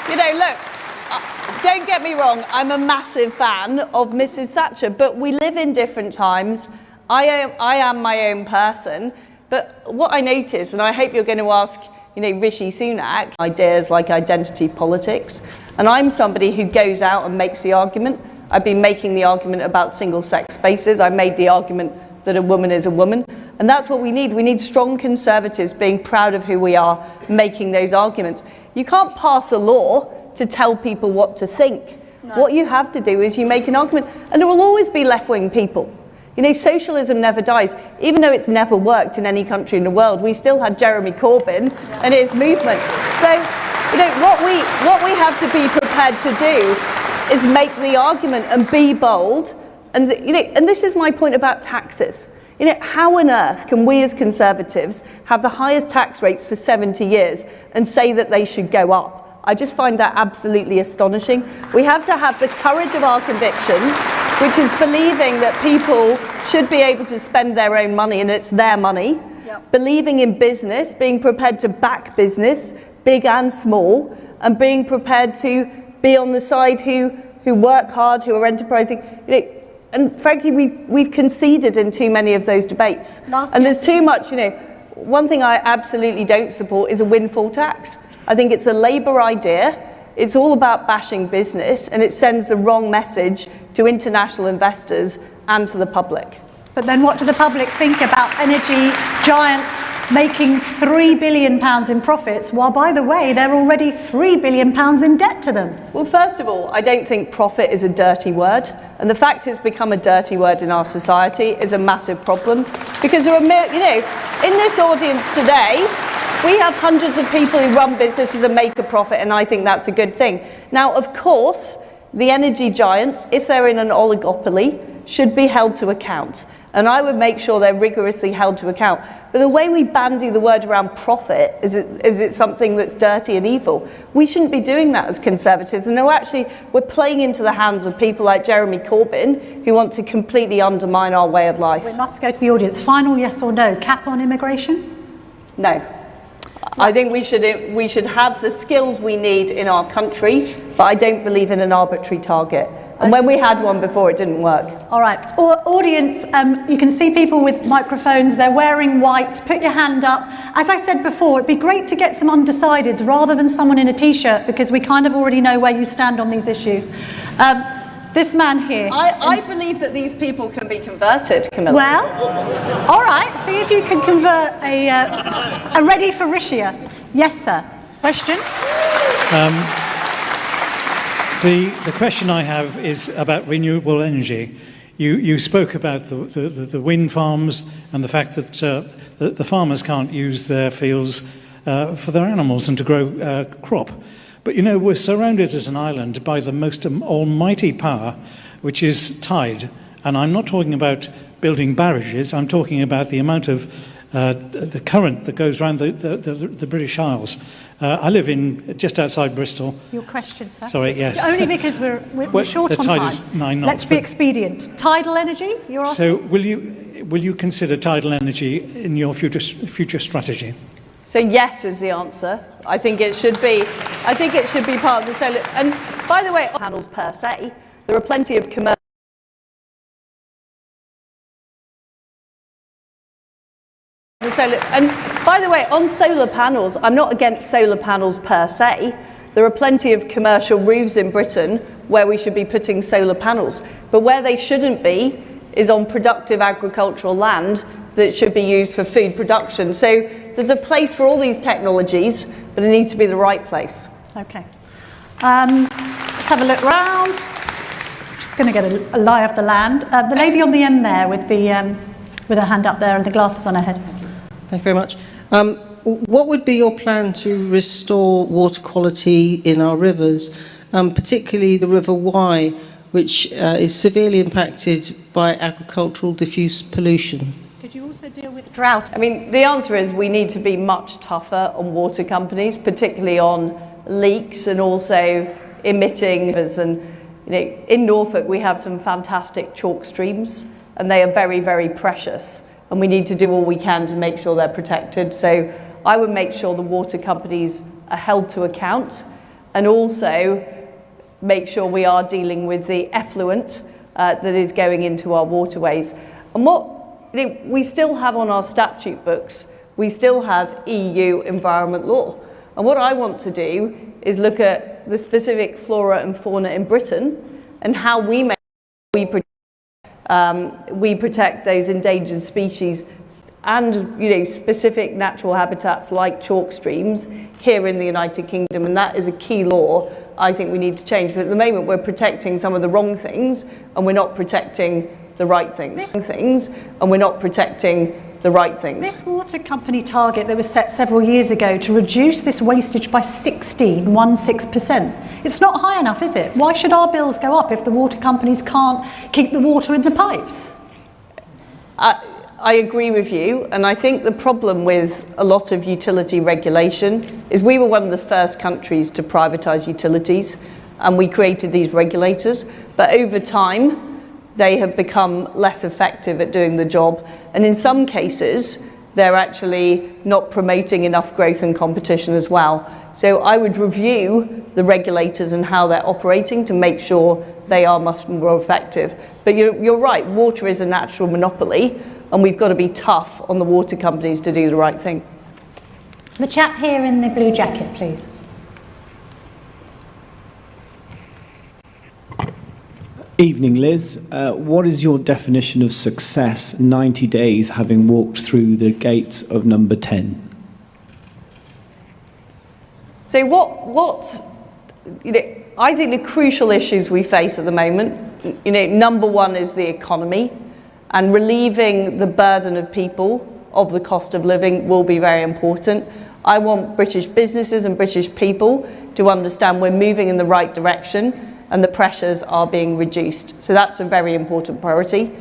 you know, look, don't get me wrong, I'm a massive fan of Mrs. Thatcher, but we live in different times. I am my own person, but what I notice, and I hope you're going to ask, you know, Rishi Sunak, ideas like identity politics, and I'm somebody who goes out and makes the argument. I've been making the argument about single-sex spaces. I made the argument that a woman is a woman. And that's what we need. We need strong conservatives being proud of who we are, making those arguments. You can't pass a law to tell people what to think. No. What you have to do is you make an argument. And there will always be left-wing people. You know, socialism never dies. Even though it's never worked in any country in the world, we still had Jeremy Corbyn and his movement. So, you know, what we have to be prepared to do is make the argument and be bold. And, you know, and this is my point about taxes. You know, how on earth can we as Conservatives have the highest tax rates for 70 years and say that they should go up? I just find that absolutely astonishing. We have to have the courage of our convictions, which is believing that people should be able to spend their own money and it's their money. Yep. Believing in business, being prepared to back business, big and small, and being prepared to be on the side who work hard, who are enterprising. You know, and frankly, we've conceded in too many of those debates. And there's too much, you know, one thing I absolutely don't support is a windfall tax. I think it's a Labour idea. It's all about bashing business, and it sends the wrong message to international investors and to the public. But then what do the public think about energy giants making £3 billion in profits, while, by the way, they're already £3 billion in debt to them? Well, first of all, I don't think profit is a dirty word. And the fact it's become a dirty word in our society is a massive problem. Because there are, you know, in this audience today, we have hundreds of people who run businesses and make a profit, and I think that's a good thing. Now, of course, the energy giants, if they're in an oligopoly, should be held to account. And I would make sure they're rigorously held to account. But the way we bandy the word around profit, is it something that's dirty and evil? We shouldn't be doing that as Conservatives. And no, actually, we're playing into the hands of people like Jeremy Corbyn, who want to completely undermine our way of life. We must go to the audience. Final yes or no, cap on immigration? No. I think we should have the skills we need in our country, but I don't believe in an arbitrary target. And when we had one before, it didn't work. All right. Audience, you can see people with microphones. They're wearing white. Put your hand up. As I said before, it'd be great to get some undecideds rather than someone in a T-shirt, because we kind of already know where you stand on these issues. This man here. I believe that these people can be converted, Camilla. Well, all right. See if you can convert a ready for Rishia. Yes, sir. Question? The question I have is about renewable energy. You spoke about the wind farms and the fact that the farmers can't use their fields for their animals and to grow crop. But you know, we're surrounded as an island by the most almighty power, which is tide. And I'm not talking about building barrages, I'm talking about the amount of the current that goes around the British Isles. I live just outside Bristol. Your question, sir? Sorry, yes. Only because we're short on time. The tide is 9 knots. Let's be expedient. Tidal energy, you're asking? So will you consider tidal energy in your future strategy? So yes is the answer. I think it should be part of the solar. And by the way, panels per se, there are plenty of commercial. And by the way, on solar panels, I'm not against solar panels per se. There are plenty of commercial roofs in Britain where we should be putting solar panels. But where they shouldn't be is on productive agricultural land that should be used for food production. So there's a place for all these technologies, but it needs to be the right place. Okay. Let's have a look round. Just going to get a lie of the land. The lady on the end there with her hand up there and the glasses on her head. Thank you very much. What would be your plan to restore water quality in our rivers, particularly the River Wye, which is severely impacted by agricultural diffuse pollution? Could you also deal with drought? I mean, the answer is we need to be much tougher on water companies, particularly on leaks and also emitting. And you know, in Norfolk we have some fantastic chalk streams, and they are very, very precious. And we need to do all we can to make sure they're protected. So I would make sure the water companies are held to account, and also make sure we are dealing with the effluent that is going into our waterways. And what we still have on our statute books, we still have EU environment law. And what I want to do is look at the specific flora and fauna in Britain and how we protect those endangered species and specific natural habitats like chalk streams here in the United Kingdom, and that is a key law I think we need to change. But at the moment we're protecting some of the wrong things and we're not protecting the right things. This water company target that was set several years ago to reduce this wastage by 16%. It's not high enough, is it? Why should our bills go up if the water companies can't keep the water in the pipes? I agree with you, and I think the problem with a lot of utility regulation is we were one of the first countries to privatise utilities, and we created these regulators, but over time they have become less effective at doing the job, and in some cases they're actually not promoting enough growth and competition as well. So I would review the regulators and how they're operating to make sure they are much more effective. But you're right, water is a natural monopoly, and we've got to be tough on the water companies to do the right thing. The chap here in the blue jacket, please. Evening, Liz. What is your definition of success 90 days having walked through the gates of number 10? So I think the crucial issues we face at the moment, number one is the economy, and relieving the burden of people of the cost of living will be very important. I want British businesses and British people to understand we're moving in the right direction and the pressures are being reduced. So that's a very important priority.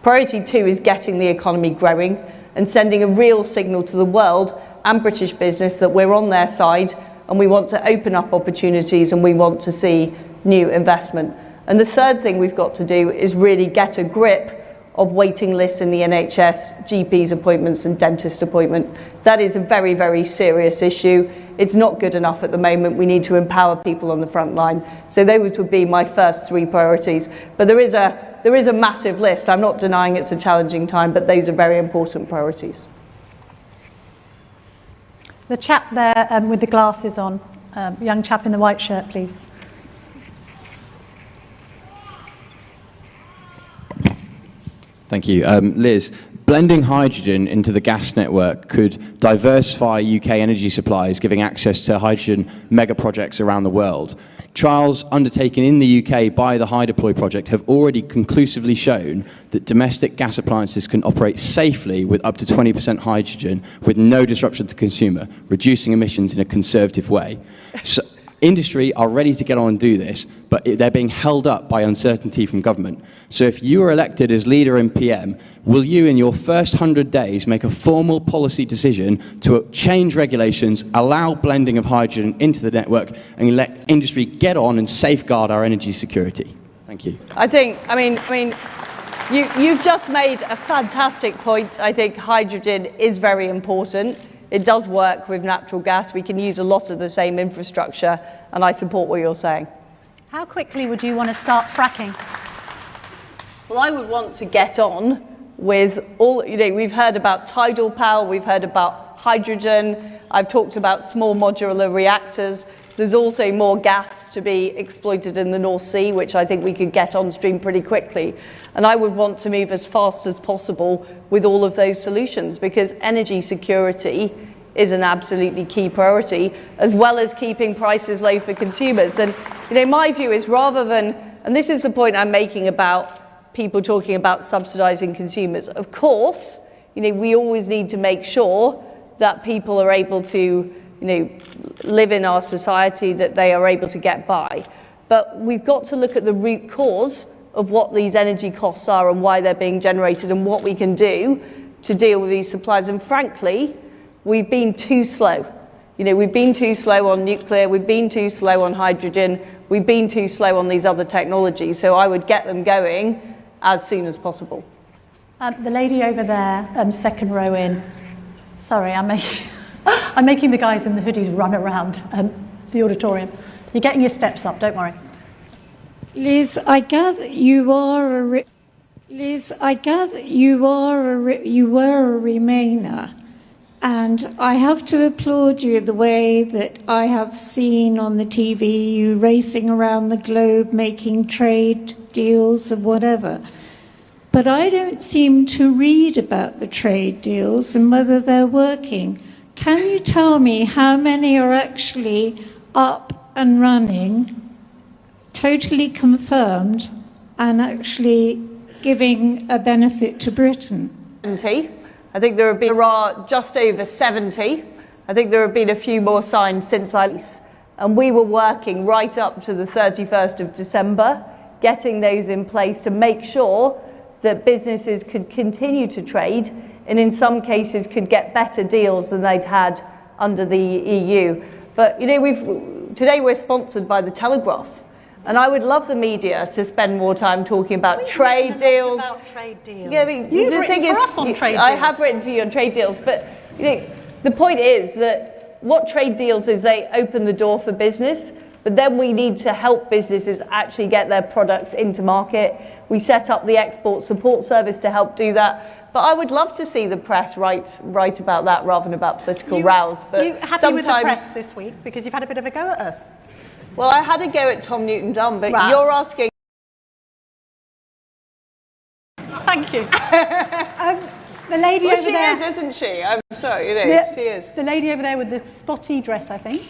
Priority two is getting the economy growing and sending a real signal to the world and British business that we're on their side and we want to open up opportunities and we want to see new investment. And the third thing we've got to do is really get a grip of waiting lists in the NHS, GPs appointments and dentist appointment. That is a very, very serious issue. It's not good enough at the moment. We need to empower people on the front line. So those would be my first three priorities. But there is a massive list. I'm not denying it's a challenging time, but those are very important priorities. The chap there with the glasses on, young chap in the white shirt, please. Thank you. Liz, blending hydrogen into the gas network could diversify UK energy supplies, giving access to hydrogen mega projects around the world. Trials undertaken in the UK by the High Deploy project have already conclusively shown that domestic gas appliances can operate safely with up to 20% hydrogen with no disruption to consumer, reducing emissions in a conservative way. So, industry are ready to get on and do this, but they're being held up by uncertainty from government. So if you are elected as leader and PM, will you in your first 100 days make a formal policy decision to change regulations, allow blending of hydrogen into the network and let industry get on and safeguard our energy security? Thank you. You've just made a fantastic point. I think hydrogen is very important. It does work with natural gas. We can use a lot of the same infrastructure, and I support what you're saying. How quickly would you want to start fracking? Well, I would want to get on with all, we've heard about tidal power, we've heard about hydrogen, I've talked about small modular reactors. There's also more gas to be exploited in the North Sea, which I think we could get on stream pretty quickly. And I would want to move as fast as possible with all of those solutions, because energy security is an absolutely key priority, as well as keeping prices low for consumers. And my view is, rather than, and this is the point I'm making about people talking about subsidising consumers, of course, we always need to make sure that people are able to live in our society, that they are able to get by. But we've got to look at the root cause of what these energy costs are and why they're being generated and what we can do to deal with these supplies. And frankly, we've been too slow. We've been too slow on nuclear, we've been too slow on hydrogen, we've been too slow on these other technologies. So I would get them going as soon as possible. The lady over there, second row in. Sorry, I'm making the guys in the hoodies run around the auditorium. You're getting your steps up, don't worry. Liz, I gather you are a Remainer, and I have to applaud you the way that I have seen on the TV you racing around the globe making trade deals and whatever. But I don't seem to read about the trade deals and whether they're working. Can you tell me how many are actually up and running, totally confirmed, and actually giving a benefit to Britain? 70. I think there are just over 70. I think there have been a few more signed since and we were working right up to the 31st of December, getting those in place to make sure that businesses could continue to trade and in some cases could get better deals than they'd had under the EU. But today we're sponsored by the Telegraph, and I would love the media to spend more time talking about trade deals. About trade deals. Yeah, You've written for us on trade deals. I have written for you on trade deals, but the point is that what trade deals is they open the door for business, but then we need to help businesses actually get their products into market. We set up the export support service to help do that. But I would love to see the press write about that rather than about political rows. But you happy with the press this week because you've had a bit of a go at us? Well, I had a go at Tom Newton-Dunn, but right. You're asking. Thank you. The lady over there. She is, isn't she? I'm sorry, she is. The lady over there with the spotty dress, I think.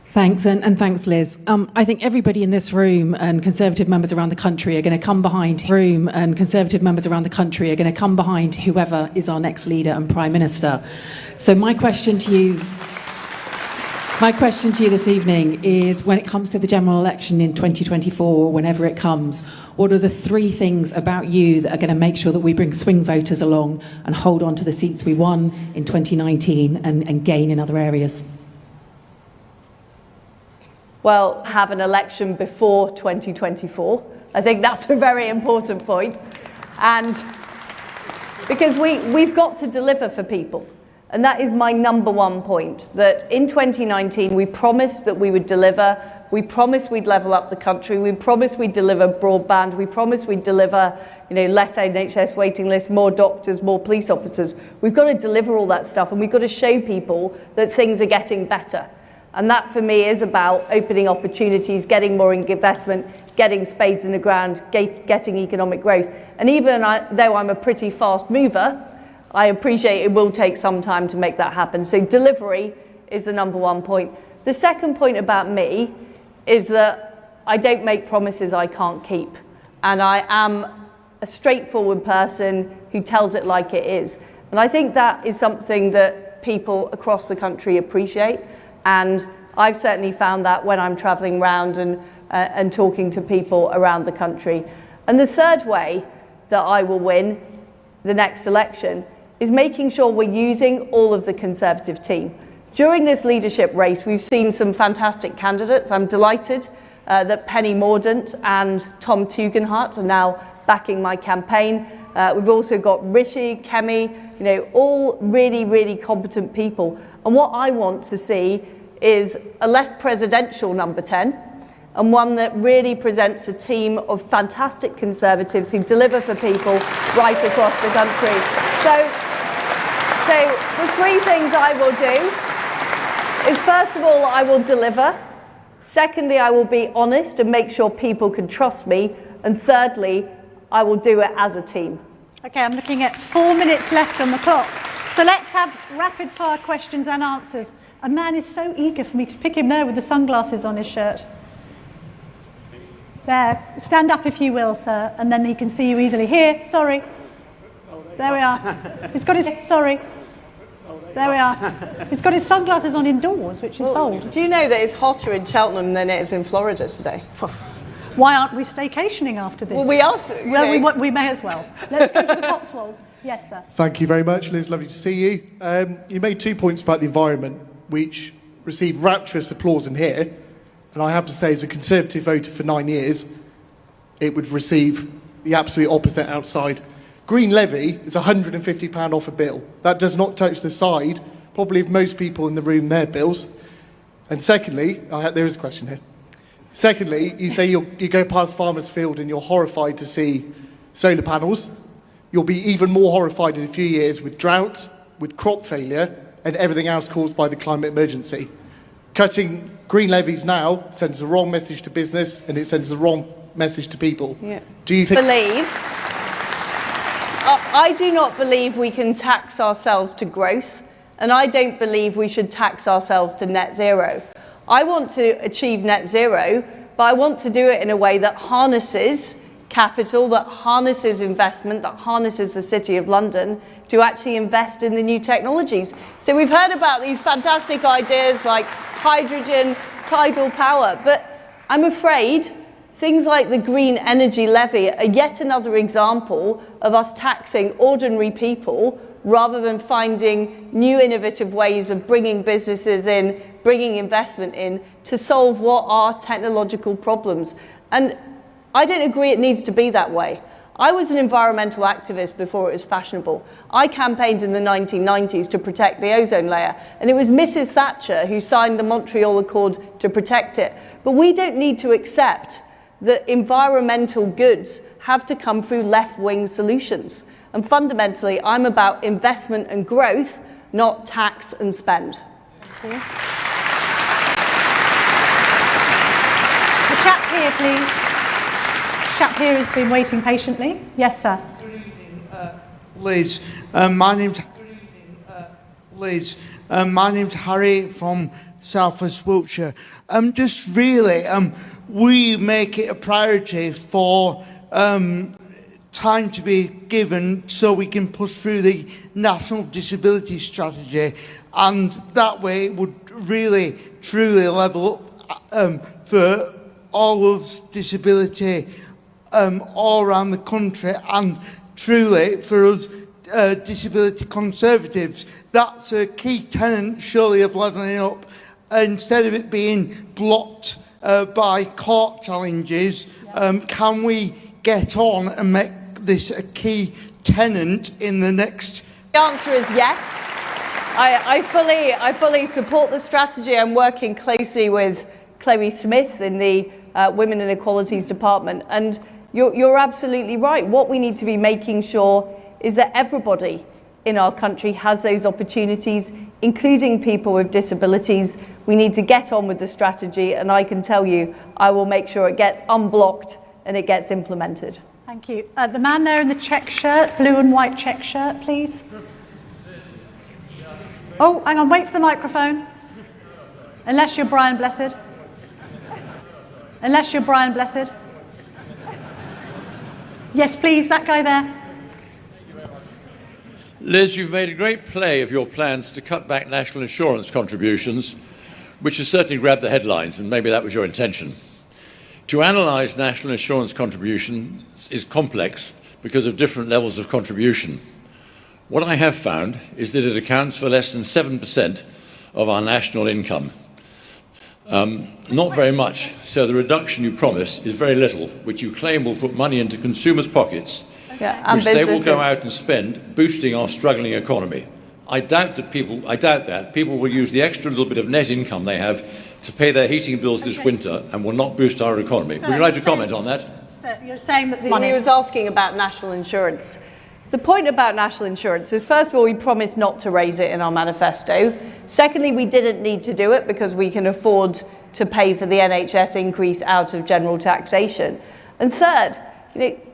Thanks, and thanks, Liz. I think everybody in this room and Conservative members around the country are going to come behind whoever is our next leader and Prime Minister. So my question to you... My question to you this evening is, when it comes to the general election in 2024, or whenever it comes, what are the 3 things about you that are going to make sure that we bring swing voters along and hold on to the seats we won in 2019 and gain in other areas? Well, have an election before 2024. I think that's a very important point. And because we've got to deliver for people. And that is my number 1 point, that in 2019 we promised that we would deliver. We promised we'd level up the country. We promised we'd deliver broadband. We promised we'd deliver, less NHS waiting lists, more doctors, more police officers. We've got to deliver all that stuff, and we've got to show people that things are getting better. And that for me is about opening opportunities, getting more investment, getting spades in the ground, getting economic growth. And even though I'm a pretty fast mover, I appreciate it will take some time to make that happen. So delivery is the number 1 point. The second point about me is that I don't make promises I can't keep. And I am a straightforward person who tells it like it is. And I think that is something that people across the country appreciate. And I've certainly found that when I'm travelling around and talking to people around the country. And the third way that I will win the next election is making sure we're using all of the Conservative team. During this leadership race, we've seen some fantastic candidates. I'm delighted that Penny Mordaunt and Tom Tugendhat are now backing my campaign. We've also got Rishi, Kemi, all really, really competent people. And what I want to see is a less presidential number 10, and one that really presents a team of fantastic Conservatives who deliver for people right across the country. So the 3 things I will do is, first of all, I will deliver. Secondly, I will be honest and make sure people can trust me. And thirdly, I will do it as a team. Okay, I'm looking at 4 minutes left on the clock. So let's have rapid fire questions and answers. A man is so eager for me to pick him there with the sunglasses on his shirt. There, stand up if you will, sir, and then he can see you easily. Here, sorry. There we are. He's got his, sorry. There we are. He's got his sunglasses on indoors, which is bold. Do you know that it's hotter in Cheltenham than it is in Florida today? Why aren't we staycationing after this? Well, we are. Well, we may as well. Let's go to the Cotswolds. Yes, sir. Thank you very much, Liz. Lovely to see you. You made 2 points about the environment, which received rapturous applause in here. And I have to say, as a Conservative voter for 9 years, it would receive the absolute opposite outside. Green levy is £150 off a bill. That does not touch the side, probably of most people in the room, their bills. And secondly, there is a question here. Secondly, you say you go past Farmer's Field and you're horrified to see solar panels. You'll be even more horrified in a few years with drought, with crop failure, and everything else caused by the climate emergency. Cutting green levies now sends the wrong message to business, and it sends the wrong message to people. Yeah. Do you think... I do not believe we can tax ourselves to growth, and I don't believe we should tax ourselves to net zero. I want to achieve net zero, but I want to do it in a way that harnesses capital, that harnesses investment, that harnesses the City of London to actually invest in the new technologies. So we've heard about these fantastic ideas like hydrogen, tidal power, but I'm afraid things like the green energy levy are yet another example of us taxing ordinary people rather than finding new innovative ways of bringing businesses in, bringing investment in to solve what are technological problems. And I don't agree it needs to be that way. I was an environmental activist before it was fashionable. I campaigned in the 1990s to protect the ozone layer, and it was Mrs. Thatcher who signed the Montreal Accord to protect it. But we don't need to accept that environmental goods have to come through left-wing solutions. And fundamentally, I'm about investment and growth, not tax and spend. Thank you. The chap here, please. The chap here has been waiting patiently. Yes, sir. Good evening, Liz. My name's Harry from South West Wiltshire. Just really, we make it a priority for time to be given so we can push through the National Disability Strategy. and that way it would really, truly level up for all of disability all around the country, and truly for us disability conservatives. That's a key tenet, surely, of levelling up. Instead of it being blocked by court challenges, can we get on and make this a key tenet in the next? The answer is yes. I fully support the strategy. I'm working closely with Chloe Smith in the Women and Equalities Department, and you're absolutely right. What we need to be making sure is that everybody in our country has those opportunities, including people with disabilities. We need to get on with the strategy, and I can tell you, I will make sure it gets unblocked and it gets implemented. Thank you. The man there in the check shirt, blue and white check shirt, please. Oh, hang on, wait for the microphone. Unless you're Brian Blessed. Unless you're Brian Blessed. Yes, please, that guy there. Liz, you've made a great play of your plans to cut back national insurance contributions, which has certainly grabbed the headlines, and maybe that was your intention. To analyse national insurance contributions is complex because of different levels of contribution. What I have found is that it accounts for less than 7% of our national income. Not very much, so the reduction you promise is very little, which you claim will put money into consumers' pockets, which they will go out and spend, boosting our struggling economy. I doubt that people will use the extra little bit of net income they have to pay their heating bills this winter and will not boost our economy. Would you like to comment on that? So you're saying that He was asking about national insurance. The point about national insurance is, first of all, we promised not to raise it in our manifesto. Secondly, we didn't need to do it because we can afford to pay for the NHS increase out of general taxation. And third,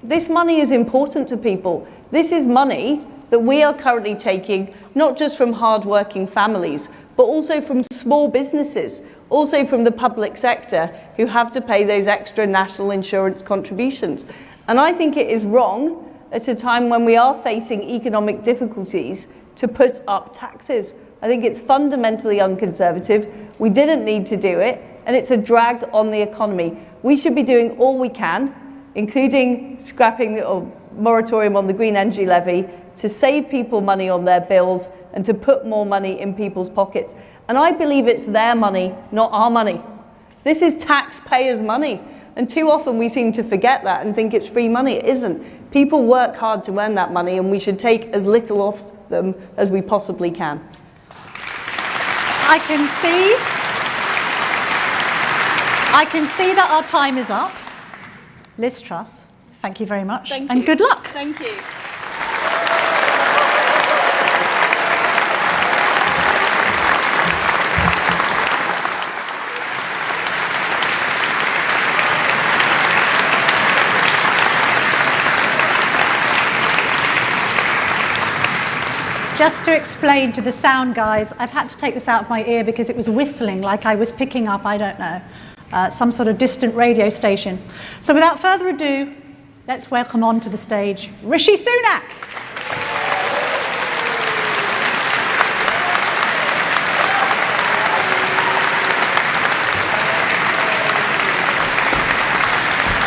this money is important to people. This is money that we are currently taking not just from hard-working families, but also from small businesses, also from the public sector, who have to pay those extra national insurance contributions. And I think it is wrong at a time when we are facing economic difficulties to put up taxes. I think it's fundamentally unconservative. We didn't need to do it, and it's a drag on the economy. We should be doing all we can, including scrapping the moratorium on the green energy levy, to save people money on their bills and to put more money in people's pockets. And I believe it's their money, not our money. This is taxpayers' money. And too often we seem to forget that and think it's free money. It isn't. People work hard to earn that money, and we should take as little off them as we possibly can. I can see that our time is up. Liz Truss, thank you very much. Thank and you. Good luck. Thank you. Just to explain to the sound guys, I've had to take this out of my ear because it was whistling like I was picking up, I don't know, some sort of distant radio station. So without further ado, let's welcome onto the stage Rishi Sunak.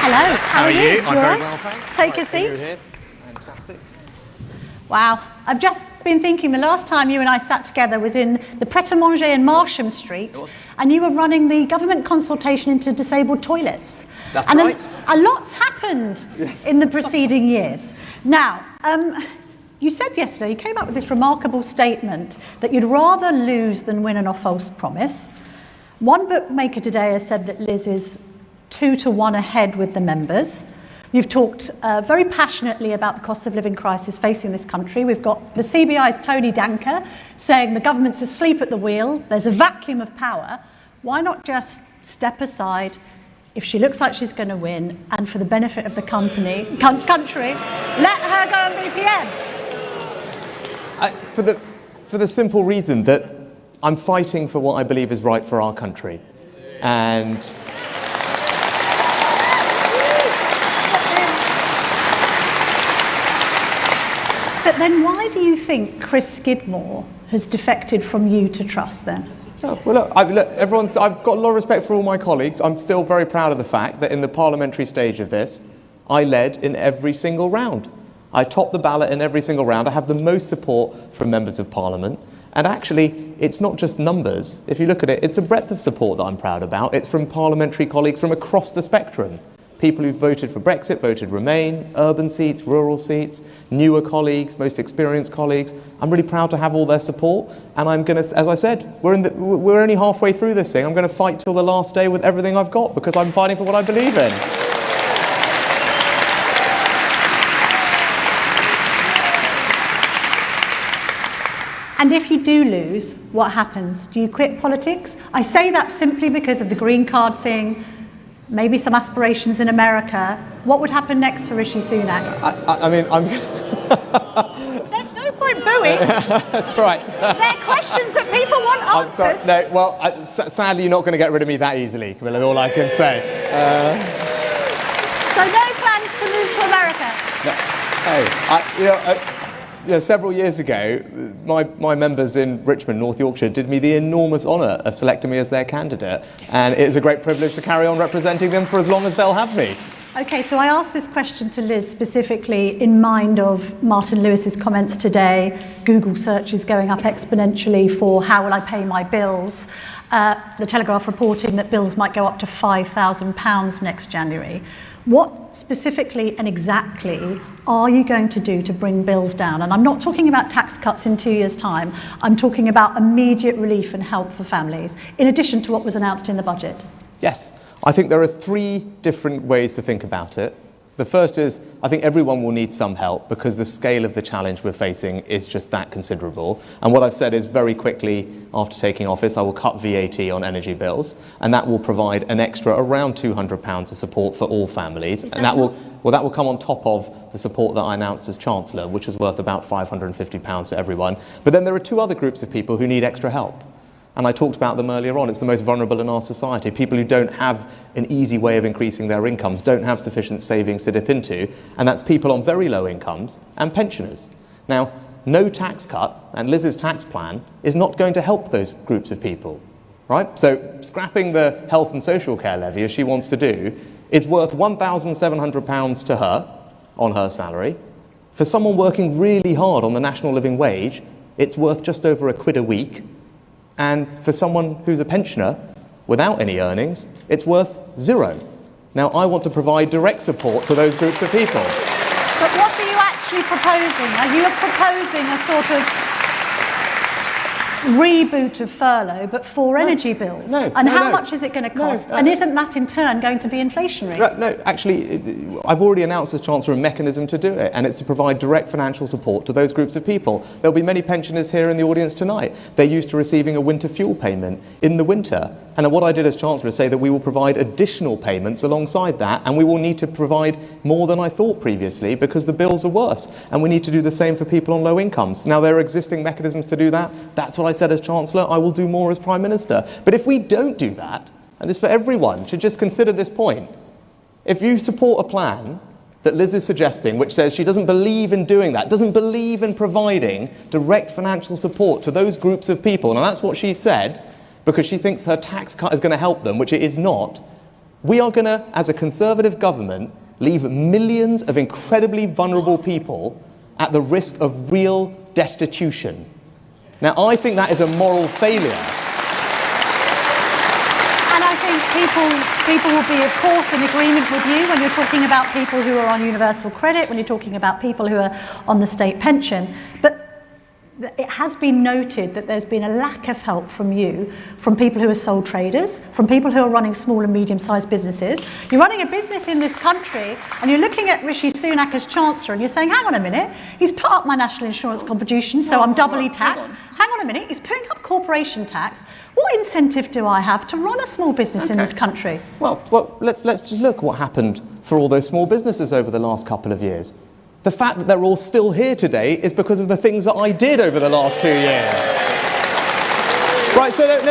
Hello, how are you? I'm very well, thanks. Take a seat. Here. Fantastic. Wow, I've just been thinking the last time you and I sat together was in the Pret-a-Manger in Marsham Street, and you were running the government consultation into disabled toilets. That's and right. A lot's happened in the preceding years. Now, you said yesterday, you came up with this remarkable statement that you'd rather lose than win on a false promise. One bookmaker today has said that Liz is 2-1 ahead with the members. You've talked very passionately about the cost of living crisis facing this country. We've got the CBI's Tony Danker saying the government's asleep at the wheel, there's a vacuum of power. Why not just step aside if she looks like she's going to win, and for the benefit of the country, let her go and be PM? For the simple reason that I'm fighting for what I believe is right for our country. And but then why do you think Chris Skidmore has defected from you to Truss then? Oh, well, look, I've got a lot of respect for all my colleagues. I'm still very proud of the fact that in the parliamentary stage of this, I led in every single round. I topped the ballot in every single round. I have the most support from members of parliament. And actually, it's not just numbers. If you look at it, it's a breadth of support that I'm proud about. It's from parliamentary colleagues from across the spectrum. People who voted for Brexit, voted Remain, urban seats, rural seats, newer colleagues, most experienced colleagues. I'm really proud to have all their support. And I'm going to, as I said, we're only halfway through this thing. I'm going to fight till the last day with everything I've got because I'm fighting for what I believe in. And if you do lose, what happens? Do you quit politics? I say that simply because of the green card thing, maybe some aspirations in America. What would happen next for Rishi Sunak? I mean, I'm... There's no point booing. That's right. They're questions that people want answered. No, well, sadly, you're not going to get rid of me that easily, Camilla, all I can say. So no plans to move to America? No. Several years ago, my members in Richmond, North Yorkshire, did me the enormous honour of selecting me as their candidate. And it is a great privilege to carry on representing them for as long as they'll have me. Okay, so I asked this question to Liz specifically in mind of Martin Lewis's comments today. Google searches going up exponentially for how will I pay my bills. The Telegraph reporting that bills might go up to £5,000 next January. What specifically and exactly are you going to do to bring bills down? And I'm not talking about tax cuts in 2 years' time. I'm talking about immediate relief and help for families, in addition to what was announced in the budget. Yes, I think there are three different ways to think about it. The first is, I think everyone will need some help because the scale of the challenge we're facing is just that considerable. And what I've said is very quickly after taking office, I will cut VAT on energy bills, and that will provide an extra around £200 of support for all families. And that will come on top of the support that I announced as Chancellor, which was worth about £550 for everyone. But then there are two other groups of people who need extra help. And I talked about them earlier on. It's the most vulnerable in our society. People who don't have an easy way of increasing their incomes, don't have sufficient savings to dip into, and that's people on very low incomes and pensioners. Now, no tax cut, and Liz's tax plan, is not going to help those groups of people, right? So scrapping the health and social care levy, as she wants to do, is worth £1,700 to her on her salary. For someone working really hard on the national living wage, it's worth just over £1 a week. And for someone who's a pensioner without any earnings, it's worth £0. Now, I want to provide direct support to those groups of people. But what are you actually proposing? Are you proposing a sort of reboot of furlough, but for energy bills? And how much is it going to cost? And isn't that in turn going to be inflationary? No, actually, I've already announced as Chancellor a mechanism to do it, and it's to provide direct financial support to those groups of people. There'll be many pensioners here in the audience tonight. They're used to receiving a winter fuel payment in the winter. And what I did as Chancellor is say that we will provide additional payments alongside that, and we will need to provide more than I thought previously because the bills are worse. And we need to do the same for people on low incomes. Now, there are existing mechanisms to do that. That's what I said as Chancellor. I will do more as Prime Minister. But if we don't do that, and this for everyone should just consider this point, if you support a plan that Liz is suggesting, which says she doesn't believe in doing that, doesn't believe in providing direct financial support to those groups of people, and that's what she said, because she thinks her tax cut is going to help them, which it is not, we are going to, as a Conservative government, leave millions of incredibly vulnerable people at the risk of real destitution. Now, I think that is a moral failure. And I think people will be, of course, in agreement with you when you're talking about people who are on universal credit, when you're talking about people who are on the state pension. But it has been noted that there's been a lack of help from you, from people who are sole traders, from people who are running small and medium-sized businesses. You're running a business in this country and you're looking at Rishi Sunak as Chancellor and you're saying, hang on a minute, he's put up my national insurance contribution, so I'm doubly taxed. Hang on a minute, he's putting up corporation tax. What incentive do I have to run a small business in this country? Well, let's just look what happened for all those small businesses over the last couple of years. The fact that they're all still here today is because of the things that I did over the last 2 years. Right, so let's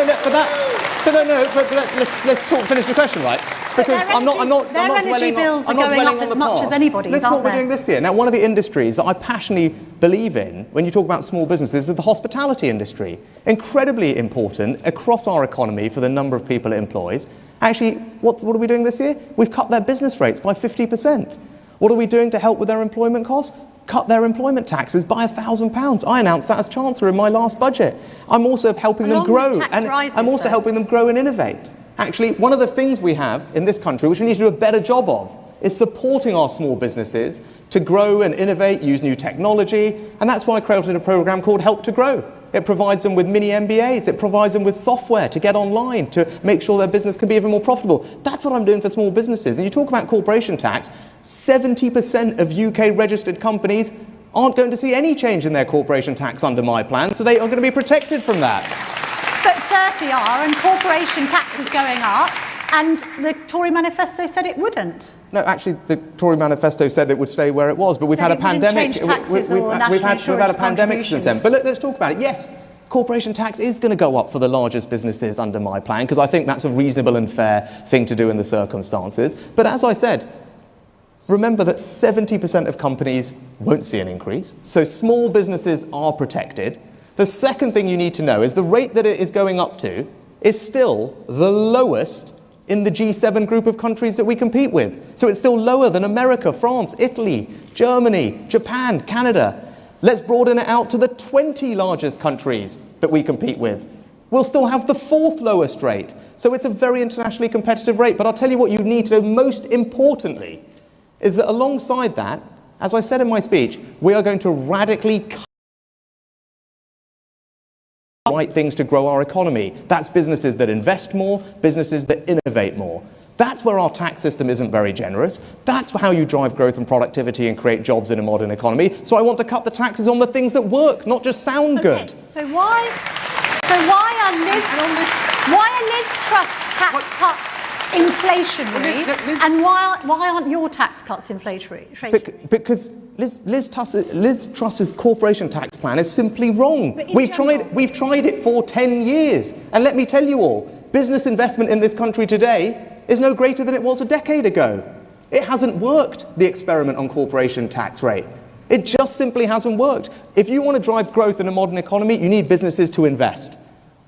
finish the question, right? Because I'm not energy bills are going up as much as anybody's, Look at what we're doing this year. Now, one of the industries that I passionately believe in when you talk about small businesses is the hospitality industry. Incredibly important across our economy for the number of people it employs. Actually, what are we doing this year? We've cut their business rates by 50%. What are we doing to help with their employment costs? Cut their employment taxes by £1,000. I announced that as Chancellor in my last budget. I'm also helping them grow, and I'm also helping them grow and innovate. Actually, one of the things we have in this country, which we need to do a better job of, is supporting our small businesses to grow and innovate, use new technology, and that's why I created a program called Help to Grow. It provides them with mini MBAs, it provides them with software to get online, to make sure their business can be even more profitable. That's what I'm doing for small businesses. And you talk about corporation tax, 70% of UK registered companies aren't going to see any change in their corporation tax under my plan, so they are going to be protected from that. But 30 are, and corporation tax is going up, and the Tory manifesto said it wouldn't. No, actually, the Tory manifesto said it would stay where it was, but we've had a pandemic. We've had a pandemic since then. But let's talk about it. Yes, corporation tax is going to go up for the largest businesses under my plan, because I think that's a reasonable and fair thing to do in the circumstances. But as I said, remember that 70% of companies won't see an increase, so small businesses are protected. The second thing you need to know is the rate that it is going up to is still the lowest in the G7 group of countries that we compete with. So it's still lower than America, France, Italy, Germany, Japan, Canada. Let's broaden it out to the 20 largest countries that we compete with. We'll still have the 4th lowest rate. So it's a very internationally competitive rate. But I'll tell you what you need to know most importantly is that alongside that, as I said in my speech, we are going to radically cut right things to grow our economy. That's businesses that invest more, businesses that innovate more. That's where our tax system isn't very generous. That's how you drive growth and productivity and create jobs in a modern economy. So I want to cut the taxes on the things that work, not just sound good. So why are Liz Truss tax cuts inflationary, and why aren't your tax cuts inflationary? Because Liz Truss's corporation tax plan is simply wrong. We've tried it for 10 years. And let me tell you all, business investment in this country today is no greater than it was a decade ago. It hasn't worked, the experiment on corporation tax rate. It just simply hasn't worked. If you want to drive growth in a modern economy, you need businesses to invest.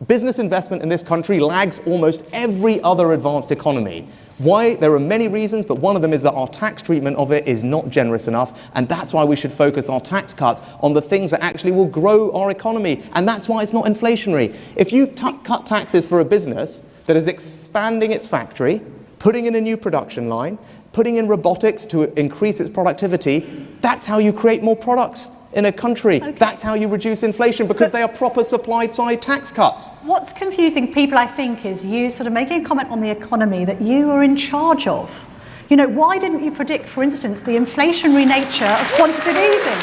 Business investment in this country lags almost every other advanced economy. Why? There are many reasons, but one of them is that our tax treatment of it is not generous enough, and that's why we should focus our tax cuts on the things that actually will grow our economy, and that's why it's not inflationary. If you cut taxes for a business that is expanding its factory, putting in a new production line, putting in robotics to increase its productivity, that's how you create more products in a country. Okay. That's how you reduce inflation, because they are proper supply-side tax cuts. What's confusing people, I think, is you sort of making a comment on the economy that you are in charge of. You know, why didn't you predict, for instance, the inflationary nature of quantitative easing?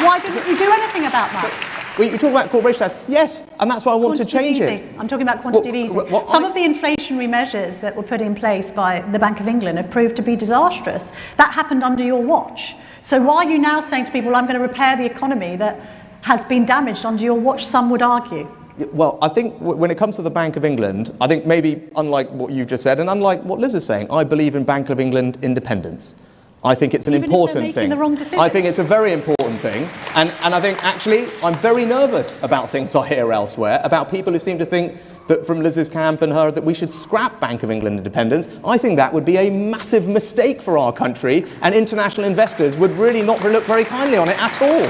Why didn't you do anything about that? Well, you talk about corporation tax. Yes, and that's why I want to change it. I'm talking about quantitative easing. Some of the inflationary measures that were put in place by the Bank of England have proved to be disastrous. That happened under your watch. So why are you now saying to people, well, I'm going to repair the economy that has been damaged under your watch, some would argue? Well, I think when it comes to the Bank of England, I think maybe unlike what you've just said, and unlike what Liz is saying, I believe in Bank of England independence. I think it's an important thing. I think it's a very important thing. And I think, actually, I'm very nervous about things I hear elsewhere, about people who seem to think that from Liz's camp and her that we should scrap Bank of England independence. I think that would be a massive mistake for our country, and international investors would really not look very kindly on it at all.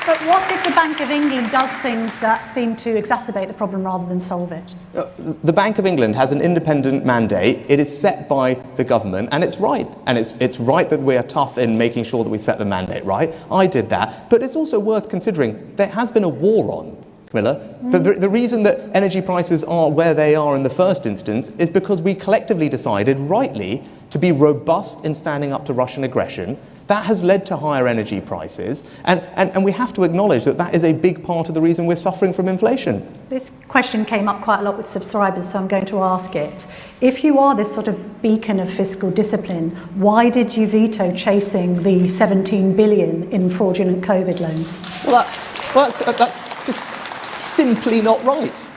But what if the Bank of England does things that seem to exacerbate the problem rather than solve it? The Bank of England has an independent mandate. It is set by the government, and it's right. And it's right that we are tough in making sure that we set the mandate right. I did that. But it's also worth considering there has been a war on, Camilla. The reason that energy prices are where they are in the first instance is because we collectively decided, rightly, to be robust in standing up to Russian aggression. That has led to higher energy prices, and we have to acknowledge that that is a big part of the reason we're suffering from inflation. This question came up quite a lot with subscribers, so I'm going to ask it. If you are this sort of beacon of fiscal discipline, why did you veto chasing the 17 billion in fraudulent COVID loans? Well, that's just simply not right.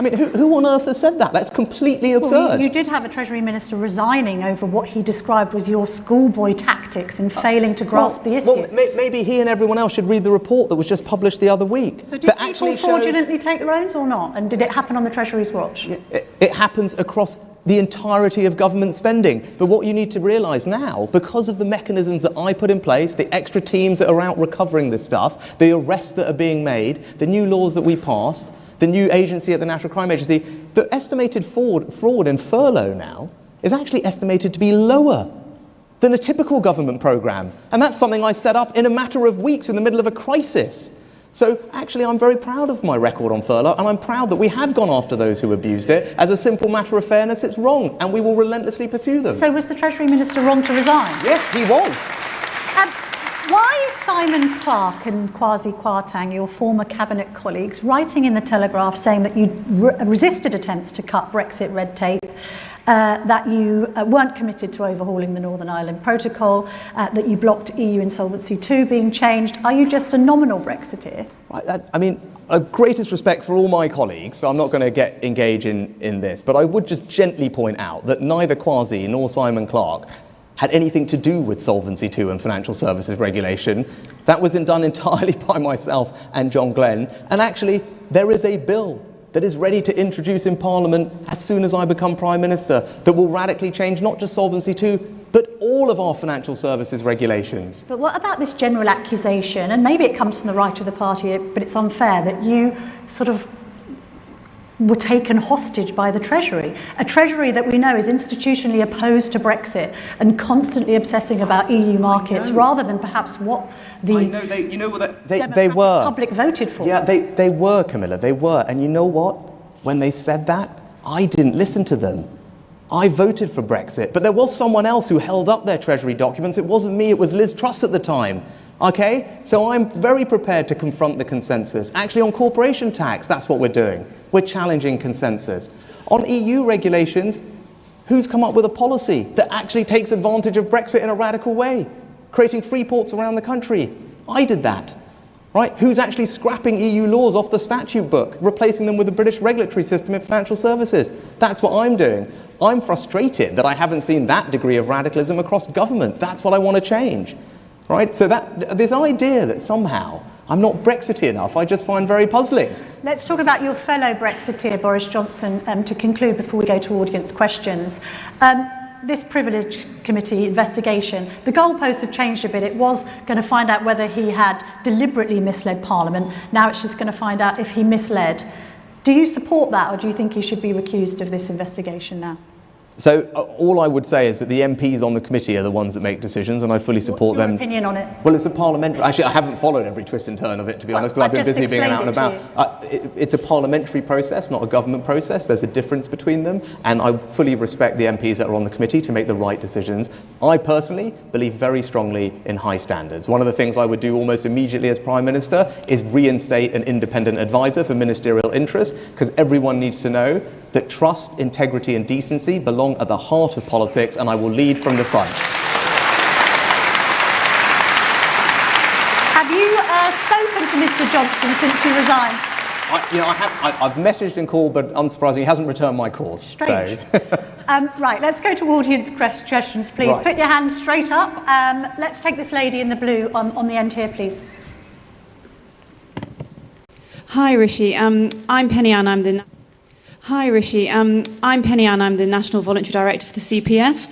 I mean, who on earth has said that? That's completely absurd. Well, you did have a Treasury Minister resigning over what he described was your schoolboy tactics in failing to grasp the issue. Well, maybe he and everyone else should read the report that was just published the other week. So did people fraudulently take loans or not? And did it happen on the Treasury's watch? It happens across the entirety of government spending. But what you need to realise now, because of the mechanisms that I put in place, the extra teams that are out recovering this stuff, the arrests that are being made, the new laws that we passed, the new agency at the National Crime Agency, the estimated fraud in furlough now is actually estimated to be lower than a typical government programme. And that's something I set up in a matter of weeks in the middle of a crisis. So actually I'm very proud of my record on furlough, and I'm proud that we have gone after those who abused it. As a simple matter of fairness, it's wrong, and we will relentlessly pursue them. So was the Treasury Minister wrong to resign? Yes, he was. Why is Simon Clarke and Kwasi Kwarteng, your former cabinet colleagues, writing in the Telegraph saying that you resisted attempts to cut Brexit red tape, that you weren't committed to overhauling the Northern Ireland Protocol, that you blocked EU Insolvency II being changed? Are you just a nominal Brexiteer? I mean, greatest respect for all my colleagues, so I'm not going to engage in this, but I would just gently point out that neither Kwasi nor Simon Clarke had anything to do with Solvency II and financial services regulation. That was done entirely by myself and John Glenn. And actually, there is a bill that is ready to introduce in Parliament as soon as I become Prime Minister that will radically change not just Solvency II, but all of our financial services regulations. But what about this general accusation, and maybe it comes from the right of the party, but it's unfair, that you sort of were taken hostage by the Treasury, a Treasury that we know is institutionally opposed to Brexit and constantly obsessing about EU markets rather than perhaps what the they were. Public voted for. Yeah, they were, Camilla, they were. And you know what? When they said that, I didn't listen to them. I voted for Brexit, but there was someone else who held up their Treasury documents. It wasn't me, it was Liz Truss at the time. Okay, so I'm very prepared to confront the consensus. Actually, on corporation tax, that's what we're doing. We're challenging consensus. On EU regulations, who's come up with a policy that actually takes advantage of Brexit in a radical way? Creating free ports around the country. I did that. Right? Who's actually scrapping EU laws off the statute book, replacing them with the British regulatory system in financial services? That's what I'm doing. I'm frustrated that I haven't seen that degree of radicalism across government. That's what I want to change. Right? So this idea that somehow I'm not Brexity enough, I just find very puzzling. Let's talk about your fellow Brexiteer, Boris Johnson, to conclude before we go to audience questions. This Privilege Committee investigation, the goalposts have changed a bit. It was going to find out whether he had deliberately misled Parliament. Now it's just going to find out if he misled. Do you support that, or do you think he should be recused of this investigation now? So all I would say is that the MPs on the committee are the ones that make decisions, and I fully support them. What's your opinion on it? Well, it's a parliamentary... Actually, I haven't followed every twist and turn of it, to be honest, because I've been busy being out and about. It's a parliamentary process, not a government process. There's a difference between them, and I fully respect the MPs that are on the committee to make the right decisions. I personally believe very strongly in high standards. One of the things I would do almost immediately as Prime Minister is reinstate an independent advisor for ministerial interests, because everyone needs to know that trust, integrity and decency belong at the heart of politics, and I will lead from the front. Have you spoken to Mr Johnson since you resigned? I've messaged and called, but unsurprisingly, he hasn't returned my calls. Strange. Right, let's go to audience questions, please. Right. Put your hands straight up. Let's take this lady in the blue on the end here, please. Hi, Rishi. I'm Penny Ann. I'm the National Voluntary Director for the CPF.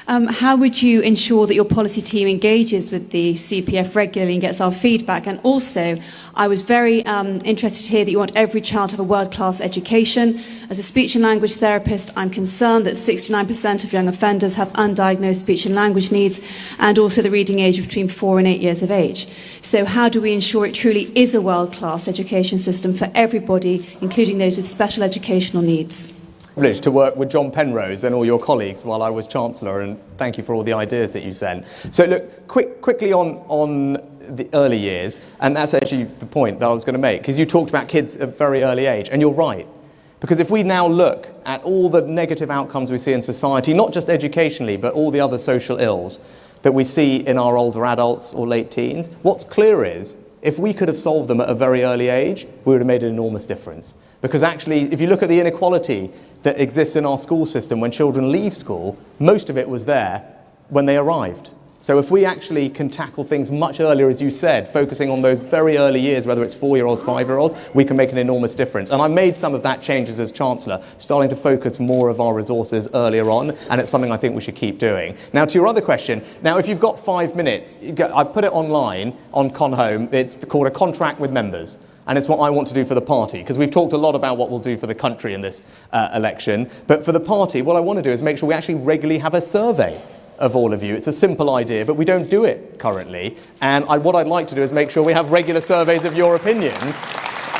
How would you ensure that your policy team engages with the CPF regularly and gets our feedback? And also, I was very interested to hear that you want every child to have a world-class education. As a speech and language therapist, I'm concerned that 69% of young offenders have undiagnosed speech and language needs, and also the reading age between 4 and 8 years of age. So how do we ensure it truly is a world-class education system for everybody, including those with special educational needs? Privilege to work with John Penrose and all your colleagues while I was Chancellor, and thank you for all the ideas that you sent. So look, quickly on the early years, and that's actually the point that I was going to make, because you talked about kids at a very early age, and you're right. Because if we now look at all the negative outcomes we see in society, not just educationally, but all the other social ills that we see in our older adults or late teens, what's clear is, if we could have solved them at a very early age, we would have made an enormous difference. Because actually, if you look at the inequality that exists in our school system when children leave school, most of it was there when they arrived. So if we actually can tackle things much earlier, as you said, focusing on those very early years, whether it's 4-year-olds, 5-year-olds, we can make an enormous difference. And I made some of that changes as Chancellor, starting to focus more of our resources earlier on, and it's something I think we should keep doing. Now, to your other question, now if you've got 5 minutes, I put it online on ConHome, it's called a contract with members. And it's what I want to do for the party, because we've talked a lot about what we'll do for the country in this election. But for the party, what I want to do is make sure we actually regularly have a survey of all of you. It's a simple idea, but we don't do it currently. And what I'd like to do is make sure we have regular surveys of your opinions.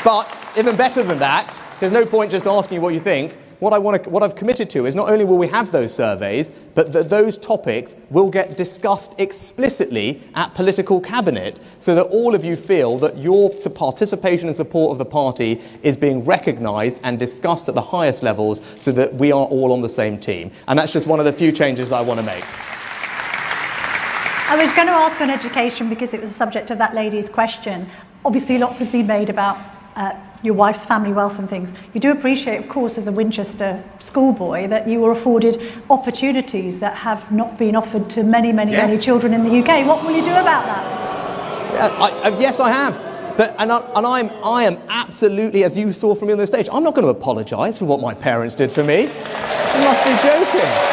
But even better than that, there's no point just asking you what you think. What I've committed to is not only will we have those surveys, but that those topics will get discussed explicitly at political cabinet, so that all of you feel that your participation and support of the party is being recognised and discussed at the highest levels, so that we are all on the same team. And that's just one of the few changes I want to make. I was going to ask on education because it was the subject of that lady's question. Obviously, lots have been made about your wife's family wealth and things. You do appreciate, of course, as a Winchester schoolboy, that you were afforded opportunities that have not been offered to many, many, many children in the UK. What will you do about that? Yes, I have. I am absolutely, as you saw from me on the stage, I'm not going to apologise for what my parents did for me. You must be joking.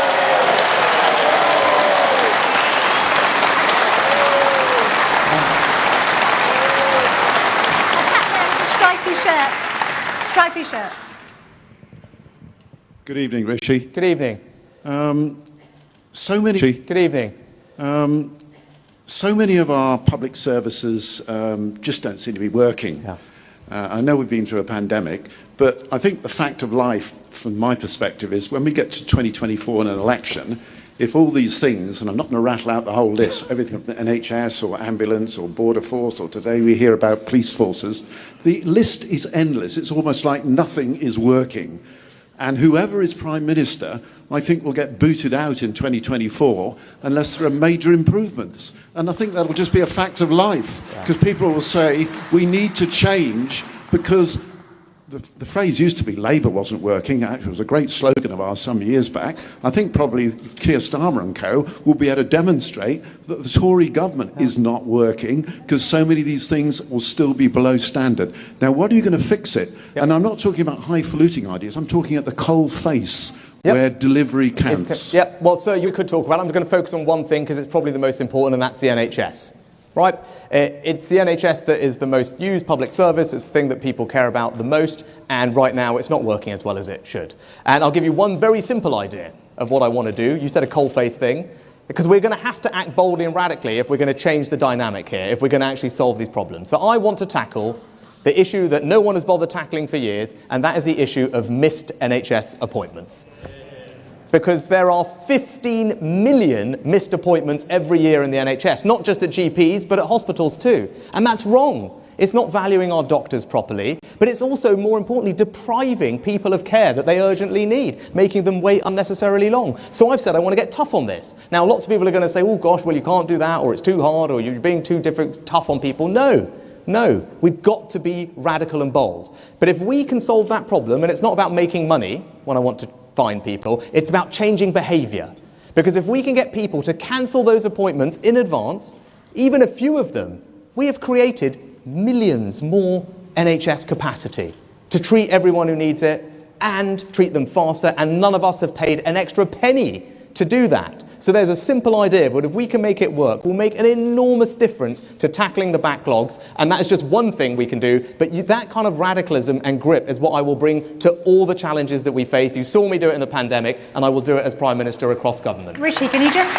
Stripy shirt. Good evening, Rishi. Good evening. So many. Good evening. So many of our public services just don't seem to be working. Yeah. I know we've been through a pandemic, but I think the fact of life, from my perspective, is when we get to 2024 and an election, if all these things, and I'm not going to rattle out the whole list, everything from NHS or ambulance or border force, or today we hear about police forces, the list is endless. It's almost like nothing is working. And whoever is Prime Minister, I think will get booted out in 2024 unless there are major improvements. And I think that'll just be a fact of life, because people will say, we need to change, because the phrase used to be Labour wasn't working. Actually, it was a great slogan of ours some years back. I think probably Keir Starmer and co will be able to demonstrate that the Tory government is not working, because so many of these things will still be below standard. Now, what are you going to fix it? And I'm not talking about highfalutin ideas. I'm talking at the coal face, where delivery counts. Well, sir, you could talk about it. I'm going to focus on one thing, because it's probably the most important, and that's the NHS. Right? It's the NHS that is the most used public service. It's the thing that people care about the most. And right now, it's not working as well as it should. And I'll give you one very simple idea of what I want to do. You said a coalface thing. Because we're going to have to act boldly and radically if we're going to change the dynamic here, if we're going to actually solve these problems. So I want to tackle the issue that no one has bothered tackling for years, and that is the issue of missed NHS appointments. Because there are 15 million missed appointments every year in the NHS, not just at GPs, but at hospitals too. And that's wrong. It's not valuing our doctors properly, but it's also, more importantly, depriving people of care that they urgently need, making them wait unnecessarily long. So I've said I want to get tough on this. Now, lots of people are going to say, oh gosh, well, you can't do that, or it's too hard, or you're being too tough on people. No, we've got to be radical and bold. But if we can solve that problem, and it's not about making money when I want to find people, it's about changing behaviour. Because if we can get people to cancel those appointments in advance, even a few of them, we have created millions more NHS capacity to treat everyone who needs it and treat them faster, and none of us have paid an extra penny to do that. So there's a simple idea, but if we can make it work, we'll make an enormous difference to tackling the backlogs, and that is just one thing we can do, but that kind of radicalism and grip is what I will bring to all the challenges that we face. You saw me do it in the pandemic, and I will do it as Prime Minister across government. Rishi, can you just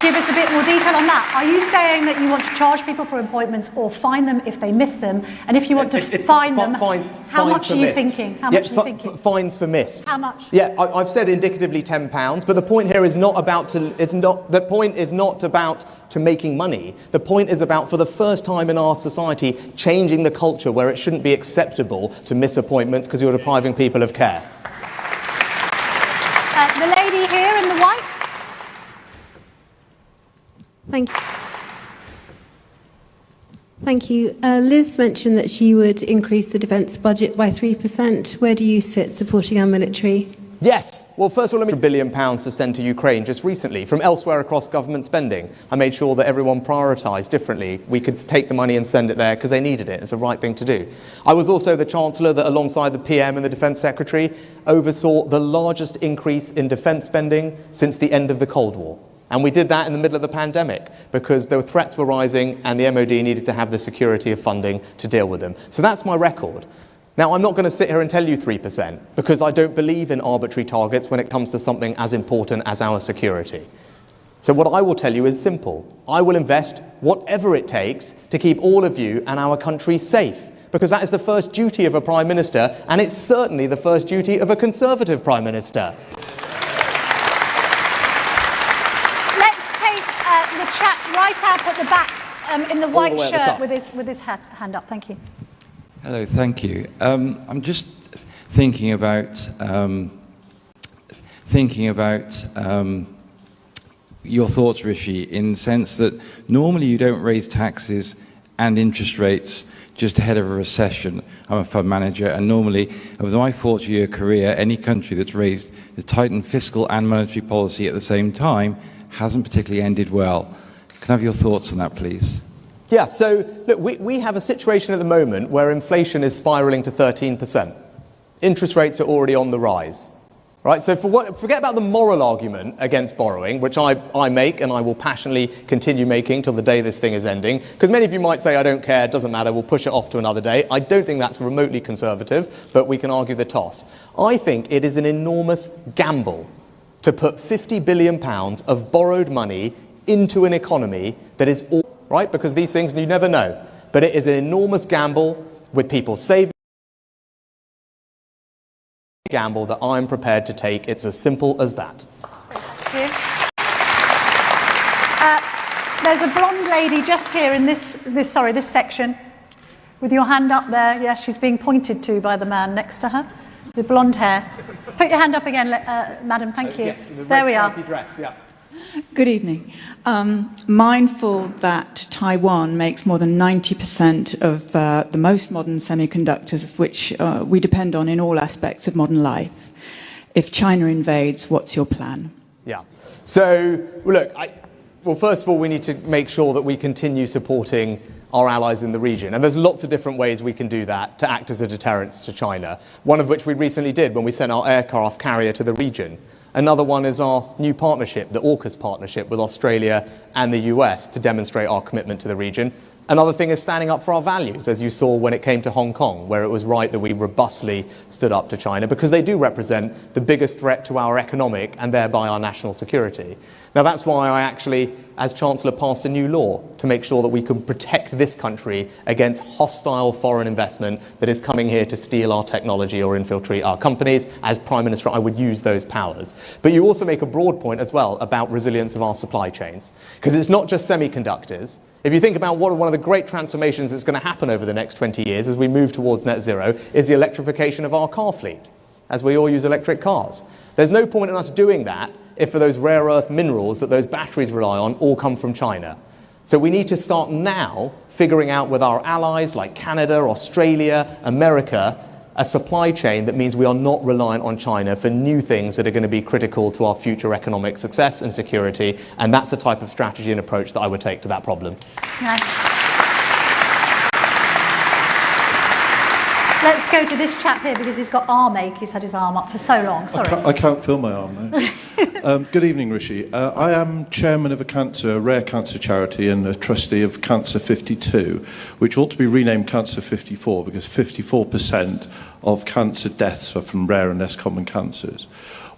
give us a bit more detail on that? Are you saying that you want to charge people for appointments or fine them if they miss them? And if you want to fine them, how much are you thinking? How much are you thinking? Fines for missed. How much? Yeah, I've said indicatively £10, but the point here is not about the point is not about making money. The point is about, for the first time in our society, changing the culture where it shouldn't be acceptable to miss appointments because you're depriving people of care. The lady here in the white. Thank you. Thank you. Liz mentioned that she would increase the defence budget by 3%. Where do you sit supporting our military? Yes. Well, first of all, let me £1 billion to send to Ukraine just recently from elsewhere across government spending. I made sure that everyone prioritised differently. We could take the money and send it there because they needed it. It's the right thing to do. I was also the Chancellor that, alongside the PM and the Defence Secretary, oversaw the largest increase in defence spending since the end of the Cold War. And we did that in the middle of the pandemic because the threats were rising and the MOD needed to have the security of funding to deal with them. So that's my record. Now, I'm not going to sit here and tell you 3% because I don't believe in arbitrary targets when it comes to something as important as our security. So what I will tell you is simple. I will invest whatever it takes to keep all of you and our country safe, because that is the first duty of a Prime Minister, and it's certainly the first duty of a Conservative Prime Minister. Let's take the chap right up at the back in the white shirt with his hand up. Thank you. Hello, thank you. I'm just thinking about your thoughts, Rishi, in the sense that normally you don't raise taxes and interest rates just ahead of a recession. I'm a fund manager, and normally, over my 40-year career, any country that's raised the tightened fiscal and monetary policy at the same time hasn't particularly ended well. Can I have your thoughts on that, please? Yeah, so look, we have a situation at the moment where inflation is spiralling to 13%. Interest rates are already on the rise. Right? So forget about the moral argument against borrowing, which I make and I will passionately continue making till the day this thing is ending. Because many of you might say, I don't care, it doesn't matter, we'll push it off to another day. I don't think that's remotely conservative, but we can argue the toss. I think it is an enormous gamble to put £50 billion of borrowed money into an economy that is all right, because these things you never know. But it is an enormous gamble with people saving. Gamble that I'm prepared to take. It's as simple as that. Thank you. There's a blonde lady just here in this section, with your hand up there. Yes, she's being pointed to by the man next to her, with blonde hair. Put your hand up again, madam. Thank you. Yes, the there we are. Dress, yeah. Good evening. Mindful that Taiwan makes more than 90% of the most modern semiconductors, which we depend on in all aspects of modern life. If China invades, what's your plan? Yeah. So, look, first of all, we need to make sure that we continue supporting our allies in the region. And there's lots of different ways we can do that to act as a deterrent to China, one of which we recently did when we sent our aircraft carrier to the region. Another one is our new partnership, the AUKUS partnership with Australia and the US, to demonstrate our commitment to the region. Another thing is standing up for our values, as you saw when it came to Hong Kong, where it was right that we robustly stood up to China, because they do represent the biggest threat to our economic and thereby our national security. Now, that's why I actually, as Chancellor, passed a new law to make sure that we can protect this country against hostile foreign investment that is coming here to steal our technology or infiltrate our companies. As Prime Minister, I would use those powers. But you also make a broad point as well about resilience of our supply chains, because it's not just semiconductors. If you think about what one of the great transformations that's going to happen over the next 20 years as we move towards net zero is the electrification of our car fleet, as we all use electric cars. There's no point in us doing that if for those rare earth minerals that those batteries rely on all come from China. So we need to start now figuring out with our allies like Canada, Australia, America, a supply chain that means we are not reliant on China for new things that are going to be critical to our future economic success and security. And that's the type of strategy and approach that I would take to that problem. Let's go to this chap here because he's got arm ache. He's had his arm up for so long. Sorry. I can't feel my arm now. Good evening, Rishi. I am chairman of a rare cancer charity and a trustee of Cancer 52, which ought to be renamed Cancer 54 because 54% of cancer deaths are from rare and less common cancers.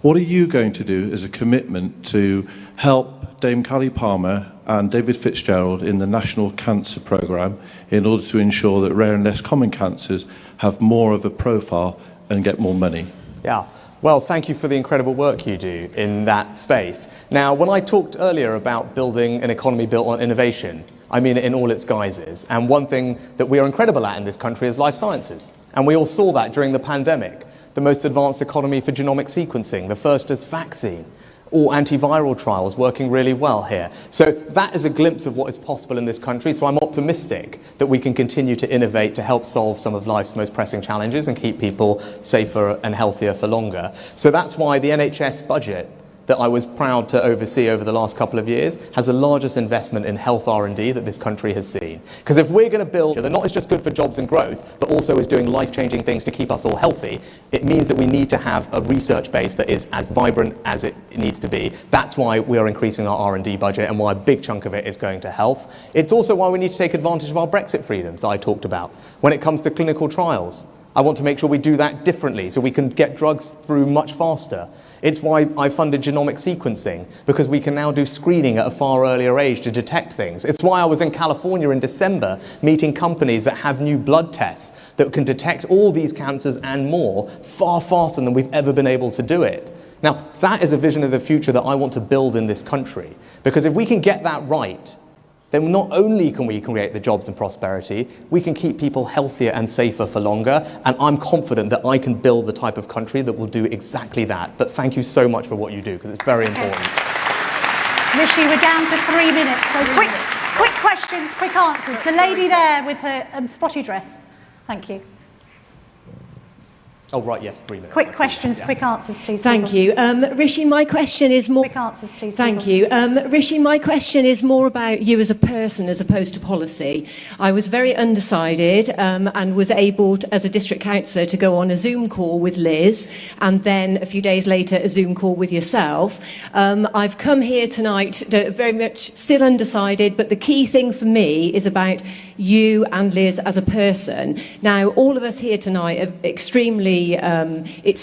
What are you going to do as a commitment to help Dame Callie Palmer and David Fitzgerald in the National Cancer Programme in order to ensure that rare and less common cancers have more of a profile and get more money? Yeah. Well, thank you for the incredible work you do in that space. Now, when I talked earlier about building an economy built on innovation, I mean it in all its guises. And one thing that we are incredible at in this country is life sciences. And we all saw that during the pandemic. The most advanced economy for genomic sequencing, the first as vaccine. or antiviral trials working really well here. So that is a glimpse of what is possible in this country. So I'm optimistic that we can continue to innovate to help solve some of life's most pressing challenges and keep people safer and healthier for longer. So that's why the NHS budget that I was proud to oversee over the last couple of years has the largest investment in health R&D that this country has seen. Because if we're going to build that not is just good for jobs and growth, but also is doing life-changing things to keep us all healthy, it means that we need to have a research base that is as vibrant as it needs to be. That's why we are increasing our R&D budget and why a big chunk of it is going to health. It's also why we need to take advantage of our Brexit freedoms that I talked about. When it comes to clinical trials, I want to make sure we do that differently so we can get drugs through much faster. It's why I funded genomic sequencing, because we can now do screening at a far earlier age to detect things. It's why I was in California in December meeting companies that have new blood tests that can detect all these cancers and more far faster than we've ever been able to do it. Now, that is a vision of the future that I want to build in this country, because if we can get that right, then not only can we create the jobs and prosperity, we can keep people healthier and safer for longer, and I'm confident that I can build the type of country that will do exactly that. But thank you so much for what you do, because it's very important. Rishi, we're down to 3 minutes, so quick questions, quick answers. The lady there with her spotty dress. Thank you. Oh, right, yes, 3 minutes. Quick questions, quick answers, please. Thank you. Rishi, my question is more... Quick answers, please. Thank you. Rishi, my question is more about you as a person as opposed to policy. I was very undecided and was able, as a district councillor, to go on a Zoom call with Liz and then a few days later a Zoom call with yourself. I've come here tonight very much still undecided, but the key thing for me is about you and Liz as a person. Now, all of us here tonight are it's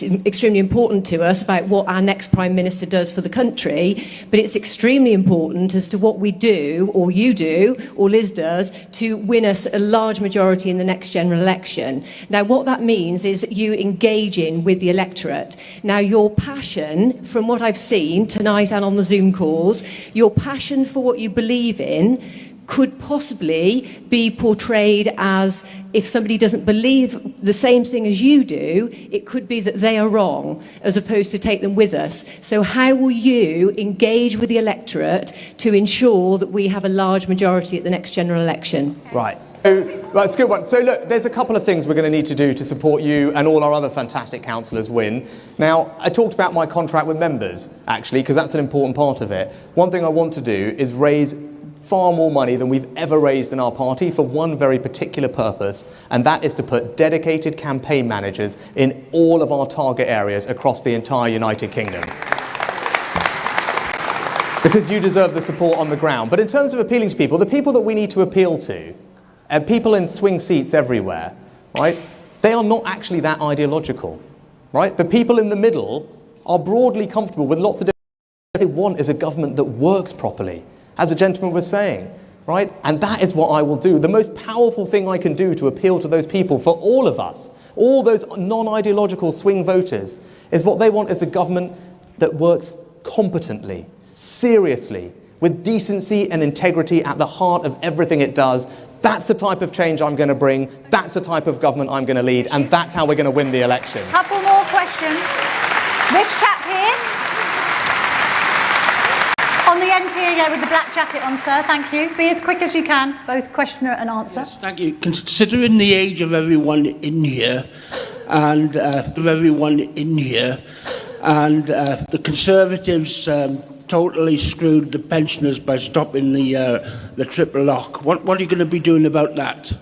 extremely important to us about what our next Prime Minister does for the country, but it's extremely important as to what we do, or you do, or Liz does, to win us a large majority in the next general election. Now, what that means is you engaging with the electorate. Now, your passion, from what I've seen tonight and on the Zoom calls, your passion for what you believe in could possibly be portrayed as, if somebody doesn't believe the same thing as you do, it could be that they are wrong, as opposed to take them with us. So how will you engage with the electorate to ensure that we have a large majority at the next general election? Right. So, that's a good one. So look, there's a couple of things we're going to need to do to support you and all our other fantastic councillors win. Now, I talked about my contract with members, actually, because that's an important part of it. One thing I want to do is raise far more money than we've ever raised in our party for one very particular purpose, and that is to put dedicated campaign managers in all of our target areas across the entire United Kingdom. Because you deserve the support on the ground. But in terms of appealing to people, the people that we need to appeal to, and people in swing seats everywhere, right, they are not actually that ideological, right? The people in the middle are broadly comfortable with lots of different... What they want is a government that works properly, as a gentleman was saying, right? And that is what I will do. The most powerful thing I can do to appeal to those people, for all of us, all those non-ideological swing voters, is what they want is a government that works competently, seriously, with decency and integrity at the heart of everything it does. That's the type of change I'm going to bring, that's the type of government I'm going to lead, and that's how we're going to win the election. Couple more questions. This chap here. On the end here, yeah, with the black jacket on, sir. Thank you. Be as quick as you can, both questioner and answer. Yes, thank you. Considering the age of everyone in here, and the Conservatives totally screwed the pensioners by stopping the triple lock. What are you going to be doing about that?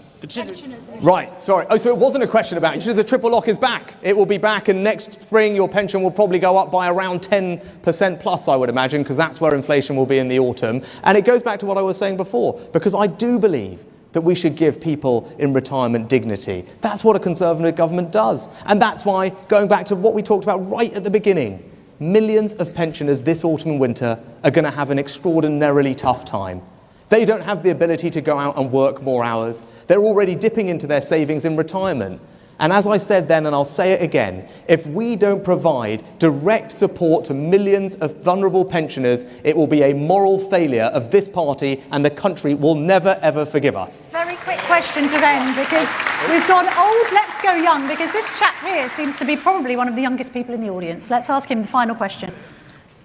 Right, sorry. Oh, so it wasn't a question about it. The triple lock is back. It will be back, and next spring your pension will probably go up by around 10% plus, I would imagine, because that's where inflation will be in the autumn. And it goes back to what I was saying before, because I do believe that we should give people in retirement dignity. That's what a Conservative government does. And that's why, going back to what we talked about right at the beginning, millions of pensioners this autumn and winter are going to have an extraordinarily tough time. They don't have the ability to go out and work more hours. They're already dipping into their savings in retirement. And as I said then, and I'll say it again, if we don't provide direct support to millions of vulnerable pensioners, it will be a moral failure of this party, and the country will never, ever forgive us. Very quick question to end, because we've gone old, let's go young, because this chap here seems to be probably one of the youngest people in the audience. Let's ask him the final question.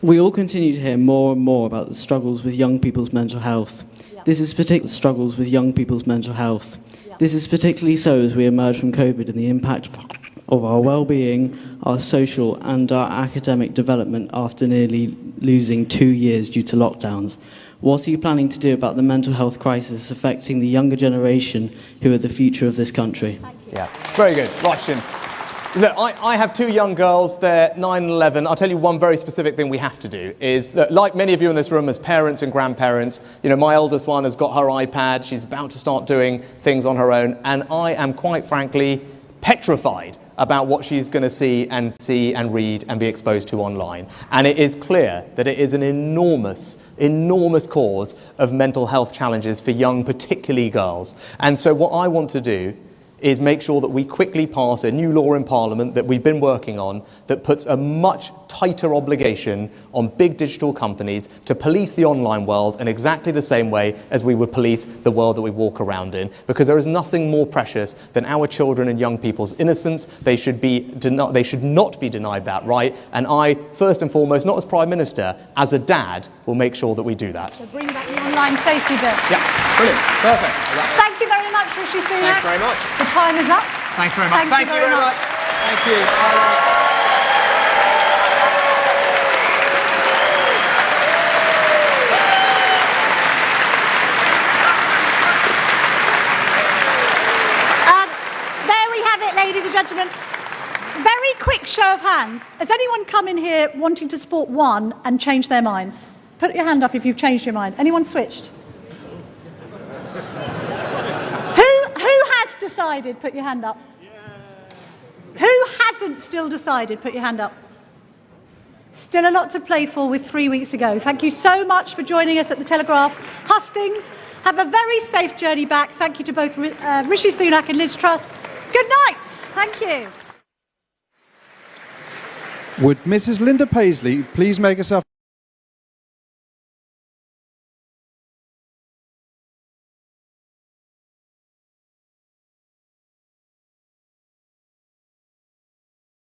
We all continue to hear more and more about the struggles with young people's mental health. This is particularly struggles with young people's mental health. This is particularly so as we emerge from COVID and the impact of our well-being, our social and our academic development after nearly losing 2 years due to lockdowns. What are you planning to do about the mental health crisis affecting the younger generation who are the future of this country? Yeah, very good. Roshan. Look, I have 2 young girls, they're 9 and 11. I'll tell you one very specific thing we have to do is, look, like many of you in this room as parents and grandparents, you know, my eldest one has got her iPad, she's about to start doing things on her own, and I am quite frankly petrified about what she's going to see and read and be exposed to online. And it is clear that it is an enormous cause of mental health challenges for young, particularly girls. And so what I want to do is make sure that we quickly pass a new law in Parliament that we've been working on that puts a much tighter obligation on big digital companies to police the online world in exactly the same way as we would police the world that we walk around in. Because there is nothing more precious than our children and young people's innocence. They should not be denied that right. And I, first and foremost, not as Prime Minister, as a dad, will make sure that we do that. So bring back the online safety bill. Yeah, brilliant, perfect. Thank you very much, Rishi Sunak. Thanks very much. The time is up. Thanks very much. Thank you very much. Thank you. There we have it, ladies and gentlemen. Very quick show of hands. Has anyone come in here wanting to support one and change their minds? Put your hand up if you've changed your mind. Anyone switched? Who has decided? Put your hand up. Who hasn't still decided? Put your hand up. Still a lot to play for with 3 weeks to go. Thank you so much for joining us at the Telegraph hustings. Have a very safe journey back. Thank you to both Rishi Sunak and Liz Truss. Good night. Thank you. Would Mrs. Linda Paisley please make herself